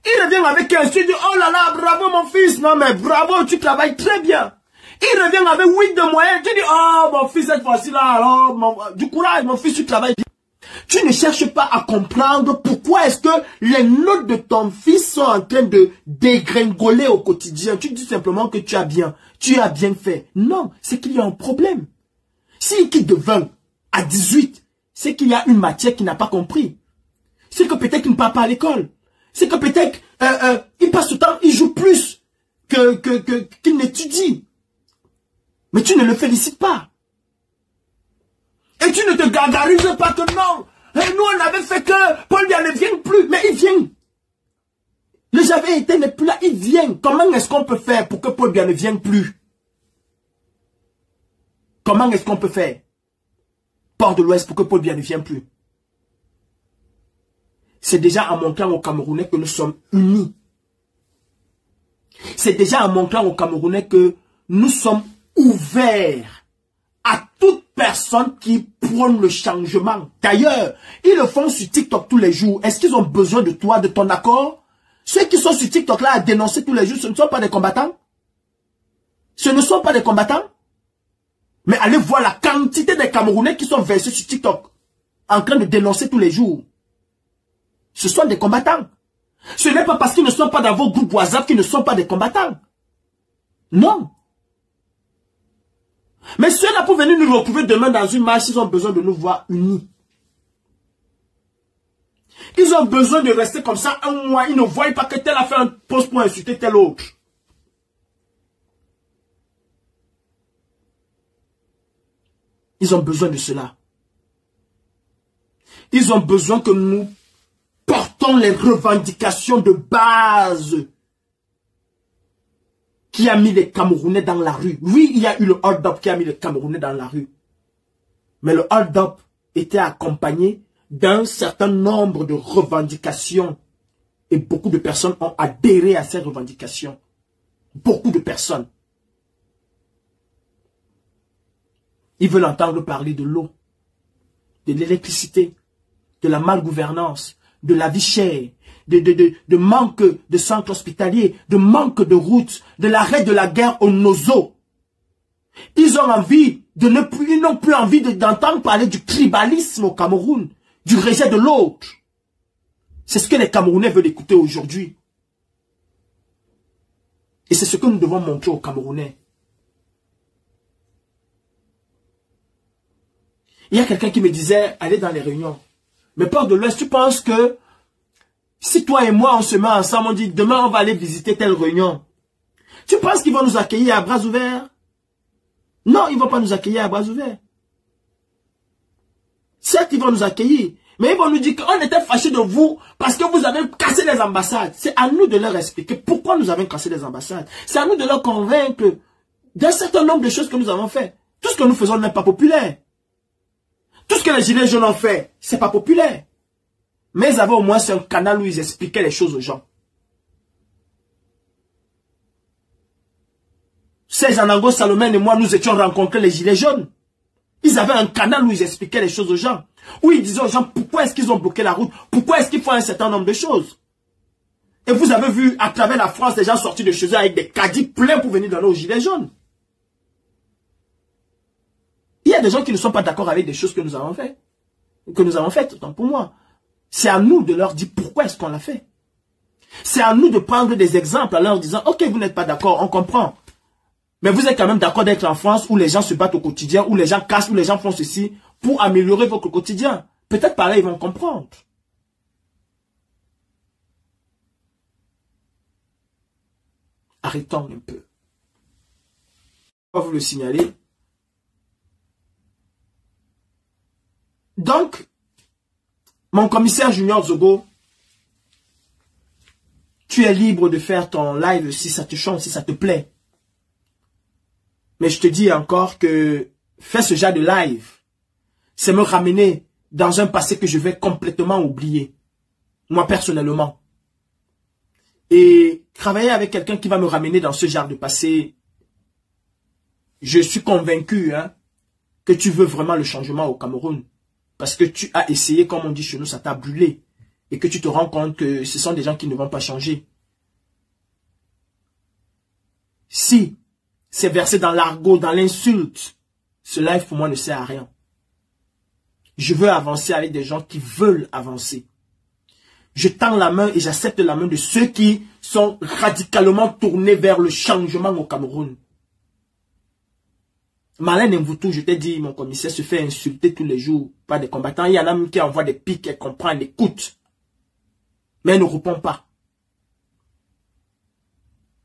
Speaker 2: Il revient avec 15. Tu dis, oh là là, bravo mon fils. Non, mais bravo, tu travailles très bien. Il revient avec 8 de moyenne. Tu dis, oh, mon fils, cette fois-ci là, alors, du courage, mon fils, tu travailles bien. Tu ne cherches pas à comprendre pourquoi est-ce que les notes de ton fils sont en train de dégringoler au quotidien. Tu dis simplement que tu as bien fait. Non, c'est qu'il y a un problème. S'il quitte de 20 à 18, c'est qu'il y a une matière qu'il n'a pas compris. C'est que peut-être qu'il ne part pas à l'école. C'est que peut-être il passe le temps, il joue plus qu'il n'étudie. Mais tu ne le félicites pas. Et tu ne te gargarises pas que non. Et nous, on avait fait que Paul Biya ne vienne plus. Mais il vient. Le Javé était n'est plus là, il vient. Comment est-ce qu'on peut faire pour que Paul Biya ne vienne plus? Comment est-ce qu'on peut faire? Port de l'Ouest pour que Paul Biya ne vienne plus. C'est déjà en montrant aux Camerounais que nous sommes unis. C'est déjà en montrant aux Camerounais que nous sommes ouverts à toute personne qui prône le changement. D'ailleurs, ils le font sur TikTok tous les jours. Est-ce qu'ils ont besoin de toi, de ton accord? Ceux qui sont sur TikTok là à dénoncer tous les jours, ce ne sont pas des combattants? Ce ne sont pas des combattants? Mais allez voir la quantité de Camerounais qui sont versés sur TikTok en train de dénoncer tous les jours. Ce sont des combattants. Ce n'est pas parce qu'ils ne sont pas dans vos groupes WhatsApp qu'ils ne sont pas des combattants. Non. Mais ceux-là pour venir nous retrouver demain dans une marche, ils ont besoin de nous voir unis. Ils ont besoin de rester comme ça un mois. Ils ne voient pas que tel a fait un post pour insulter tel autre. Ils ont besoin de cela. Ils ont besoin que nous portons les revendications de base qui a mis les Camerounais dans la rue. Oui, il y a eu le hold-up qui a mis les Camerounais dans la rue. Mais le hold-up était accompagné d'un certain nombre de revendications. Et beaucoup de personnes ont adhéré à ces revendications. Beaucoup de personnes. Ils veulent entendre parler de l'eau, de l'électricité, de la malgouvernance, de la vie chère, de manque de centres hospitaliers, de manque de routes, de l'arrêt de la guerre au Nozo. Ils ont envie de ne plus, ils n'ont plus envie d'entendre parler du tribalisme au Cameroun, du rejet de l'autre. C'est ce que les Camerounais veulent écouter aujourd'hui. Et c'est ce que nous devons montrer aux Camerounais. Il y a quelqu'un qui me disait, allez dans les réunions. Mais Port de l'Ouest, tu penses que si toi et moi on se met ensemble, on dit demain on va aller visiter telle réunion. Tu penses qu'ils vont nous accueillir à bras ouverts? Non, ils ne vont pas nous accueillir à bras ouverts. Certes, ils vont nous accueillir, mais ils vont nous dire qu'on était fâchés de vous parce que vous avez cassé les ambassades. C'est à nous de leur expliquer pourquoi nous avons cassé les ambassades. C'est à nous de leur convaincre d'un certain nombre de choses que nous avons fait. Tout ce que nous faisons n'est pas populaire. Tout ce que les gilets jaunes ont fait, c'est pas populaire. Mais ils avaient au moins un canal où ils expliquaient les choses aux gens. Serge Anango, Salomon et moi, nous étions rencontrés les gilets jaunes. Ils avaient un canal où ils expliquaient les choses aux gens. Où ils disaient aux gens pourquoi est-ce qu'ils ont bloqué la route. Pourquoi est-ce qu'ils font un certain nombre de choses. Et vous avez vu à travers la France des gens sortis de chez eux avec des caddies pleins pour venir donner aux gilets jaunes. Il y a des gens qui ne sont pas d'accord avec des choses que nous avons faites. Donc pour moi, c'est à nous de leur dire pourquoi est-ce qu'on l'a fait. C'est à nous de prendre des exemples en leur disant, ok, vous n'êtes pas d'accord, on comprend. Mais vous êtes quand même d'accord d'être en France où les gens se battent au quotidien, où les gens cassent, où les gens font ceci pour améliorer votre quotidien. Peut-être pareil, ils vont comprendre. Arrêtons un peu. Je vais vous le signaler. Donc, mon commissaire Junior Zogo, tu es libre de faire ton live si ça te chante, si ça te plaît. Mais je te dis encore que faire ce genre de live, c'est me ramener dans un passé que je vais complètement oublier. Moi personnellement. Et travailler avec quelqu'un qui va me ramener dans ce genre de passé, je suis convaincu que tu veux vraiment le changement au Cameroun. Parce que tu as essayé, comme on dit chez nous, ça t'a brûlé. Et que tu te rends compte que ce sont des gens qui ne vont pas changer. Si c'est versé dans l'argot, dans l'insulte, ce live pour moi ne sert à rien. Je veux avancer avec des gens qui veulent avancer. Je tends la main et j'accepte la main de ceux qui sont radicalement tournés vers le changement au Cameroun. Marlène Mvoutou, je t'ai dit, mon commissaire se fait insulter tous les jours par des combattants. Il y en a même qui envoient des pics, elle comprend, elle écoute. Mais elle ne répond pas.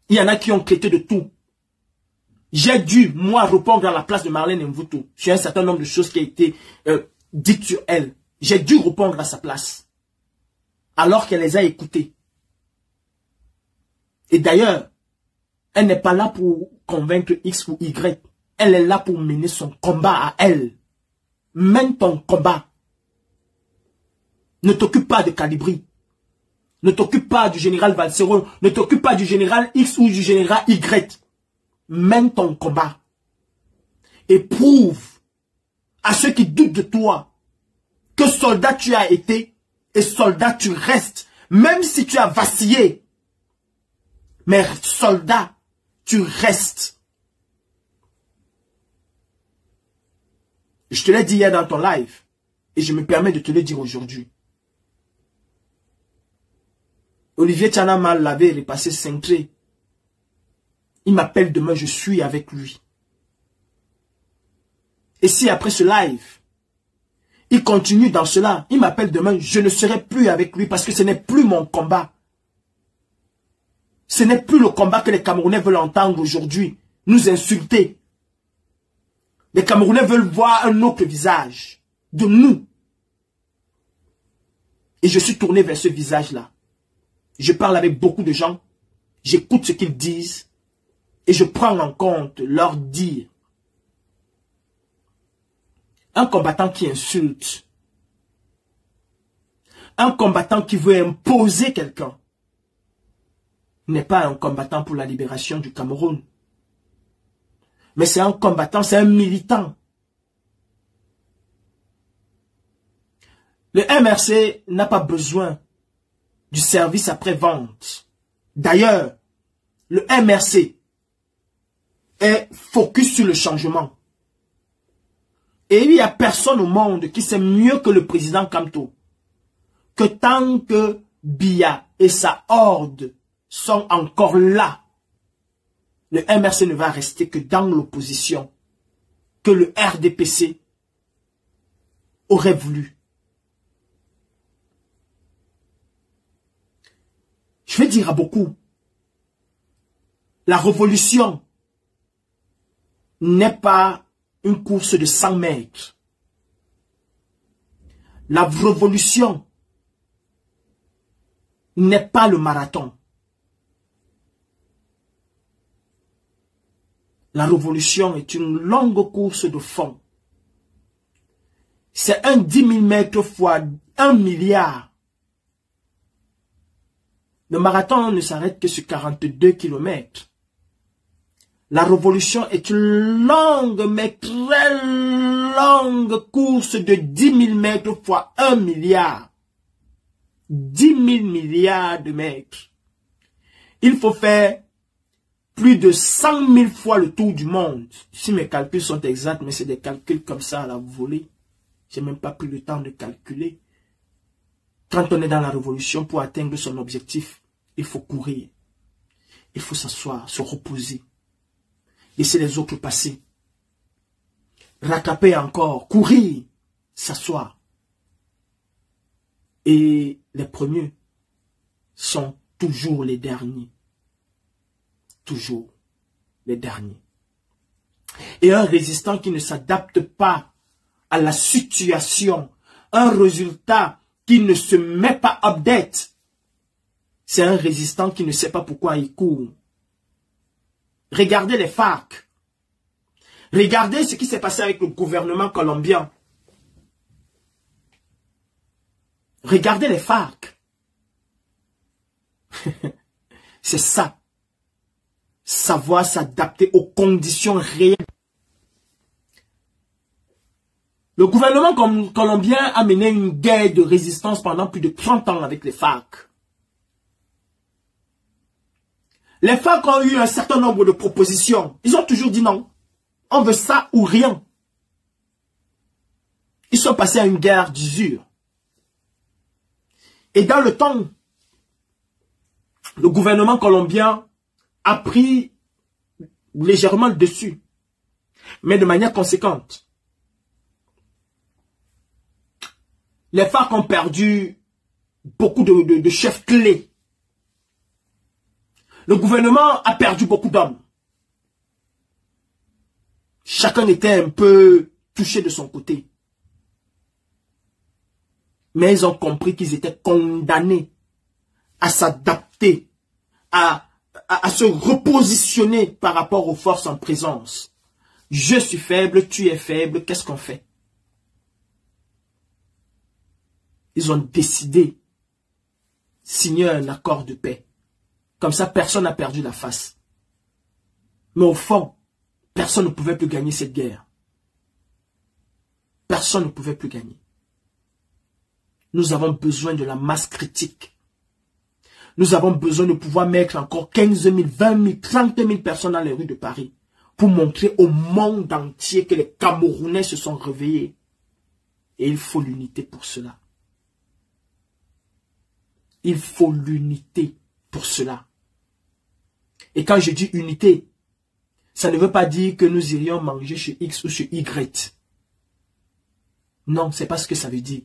Speaker 2: Il y en a qui ont traité de tout. J'ai dû, moi, répondre à la place de Marlène Mvoutou sur un certain nombre de choses qui ont été dites sur elle. J'ai dû répondre à sa place. Alors qu'elle les a écoutées. Et d'ailleurs, elle n'est pas là pour convaincre X ou Y. Elle est là pour mener son combat à elle. Mène ton combat. Ne t'occupe pas de Calibri. Ne t'occupe pas du général Valsero. Ne t'occupe pas du général X ou du général Y. Mène ton combat. Et prouve à ceux qui doutent de toi que soldat tu as été et soldat tu restes. Même si tu as vacillé. Mais soldat, tu restes. Je te l'ai dit hier dans ton live. Et je me permets de te le dire aujourd'hui. Olivier Tchanamal l'avait repassé cintré. Il m'appelle demain, je suis avec lui. Et si après ce live, il continue dans cela, il m'appelle demain, je ne serai plus avec lui parce que ce n'est plus mon combat. Ce n'est plus le combat que les Camerounais veulent entendre aujourd'hui. Nous insulter. Les Camerounais veulent voir un autre visage de nous. Et je suis tourné vers ce visage-là. Je parle avec beaucoup de gens. J'écoute ce qu'ils disent. Et je prends en compte leur dire. Un combattant qui insulte. Un combattant qui veut imposer quelqu'un. N'est pas un combattant pour la libération du Cameroun. Mais c'est un combattant, c'est un militant. Le MRC n'a pas besoin du service après-vente. D'ailleurs, le MRC est focus sur le changement. Et il n'y a personne au monde qui sait mieux que le président Kamto que tant que Biya et sa horde sont encore là, le MRC ne va rester que dans l'opposition que le RDPC aurait voulu. Je vais dire à beaucoup, la révolution n'est pas une course de 100 mètres. La révolution n'est pas le marathon. La révolution est une longue course de fond. C'est un 10 000 mètres fois 1 milliard. Le marathon ne s'arrête que sur 42 kilomètres. La révolution est une longue, mais très longue course de 10 000 mètres fois 1 milliard. 10 000 milliards de mètres. Il faut faire plus de 100 000 fois le tour du monde. Si mes calculs sont exacts, mais c'est des calculs comme ça à la volée. Je n'ai même pas pris le temps de calculer. Quand on est dans la révolution, pour atteindre son objectif, il faut courir. Il faut s'asseoir, se reposer. Laisser les autres passer. Rattraper encore, courir, s'asseoir. Et les premiers sont toujours les derniers. Toujours les derniers. Et un résistant qui ne s'adapte pas à la situation, un résultat qui ne se met pas update, c'est un résistant qui ne sait pas pourquoi il court. Regardez les FARC. Regardez ce qui s'est passé avec le gouvernement colombien. Regardez les FARC. C'est ça. Savoir s'adapter aux conditions réelles. Le gouvernement colombien a mené une guerre de résistance pendant plus de 30 ans avec les FARC. Les FARC ont eu un certain nombre de propositions. Ils ont toujours dit non. On veut ça ou rien. Ils sont passés à une guerre d'usure. Et dans le temps, le gouvernement colombien a pris légèrement le dessus, mais de manière conséquente. Les FARC ont perdu beaucoup de chefs clés. Le gouvernement a perdu beaucoup d'hommes. Chacun était un peu touché de son côté. Mais ils ont compris qu'ils étaient condamnés à s'adapter, à se repositionner par rapport aux forces en présence. Je suis faible, tu es faible, qu'est-ce qu'on fait? Ils ont décidé de signer un accord de paix. Comme ça, personne n'a perdu la face. Mais au fond, personne ne pouvait plus gagner cette guerre. Personne ne pouvait plus gagner. Nous avons besoin de la masse critique. Nous avons besoin de pouvoir mettre encore 15 000, 20 000, 30 000 personnes dans les rues de Paris pour montrer au monde entier que les Camerounais se sont réveillés. Et il faut l'unité pour cela. Il faut l'unité pour cela. Et quand je dis unité, ça ne veut pas dire que nous irions manger chez X ou chez Y. Non, c'est pas ce que ça veut dire.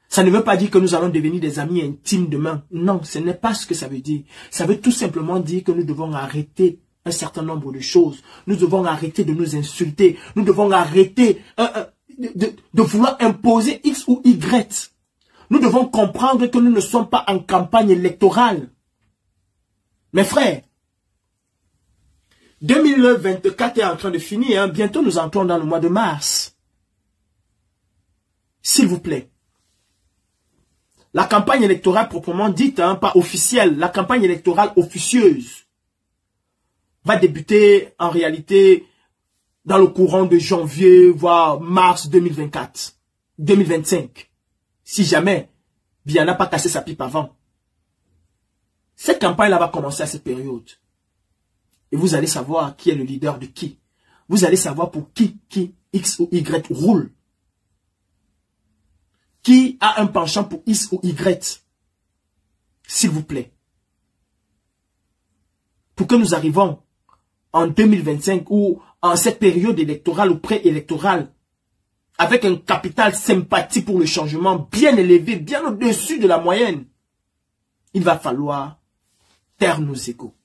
Speaker 2: Ça ne veut pas dire que nous allons devenir des amis intimes demain. Non, ce n'est pas ce que ça veut dire. Ça veut tout simplement dire que nous devons arrêter un certain nombre de choses. Nous devons arrêter de nous insulter. Nous devons arrêter de vouloir imposer X ou Y. Nous devons comprendre que nous ne sommes pas en campagne électorale. Mes frères, 2024 est en train de finir. Hein. Bientôt, nous entrons dans le mois de mars. S'il vous plaît. La campagne électorale proprement dite, hein, pas officielle, la campagne électorale officieuse va débuter en réalité dans le courant de janvier, voire mars 2024, 2025. Si jamais Biya n'a pas cassé sa pipe avant. Cette campagne-là va commencer à cette période. Et vous allez savoir qui est le leader de qui. Vous allez savoir pour qui X ou Y roule. Qui a un penchant pour X ou Y. S'il vous plaît. Pour que nous arrivons en 2025 ou en cette période électorale ou préélectorale avec un capital sympathie pour le changement bien élevé, bien au-dessus de la moyenne, il va falloir taire nos égos.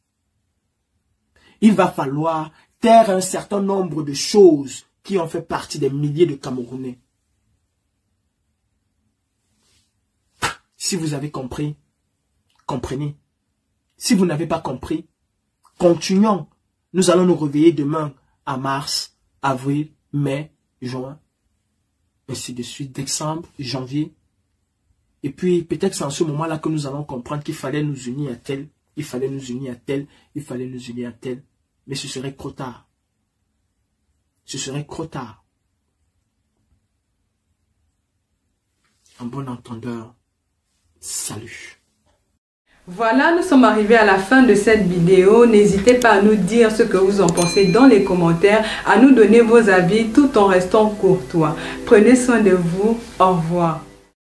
Speaker 2: Il va falloir taire un certain nombre de choses qui ont fait partie des milliers de Camerounais. Si vous avez compris, comprenez. Si vous n'avez pas compris, continuons. Nous allons nous réveiller demain à mars, avril, mai, juin, ainsi de suite, décembre, janvier. Et puis, peut-être c'est en ce moment-là que nous allons comprendre qu'il fallait nous unir à tel, il fallait nous unir à tel, il fallait nous unir à tel. Mais ce serait trop tard. Ce serait trop tard. En bon entendeur, salut.
Speaker 1: Voilà, nous sommes arrivés à la fin de cette vidéo. N'hésitez pas à nous dire ce que vous en pensez dans les commentaires, à nous donner vos avis tout en restant courtois. Prenez soin de vous. Au revoir.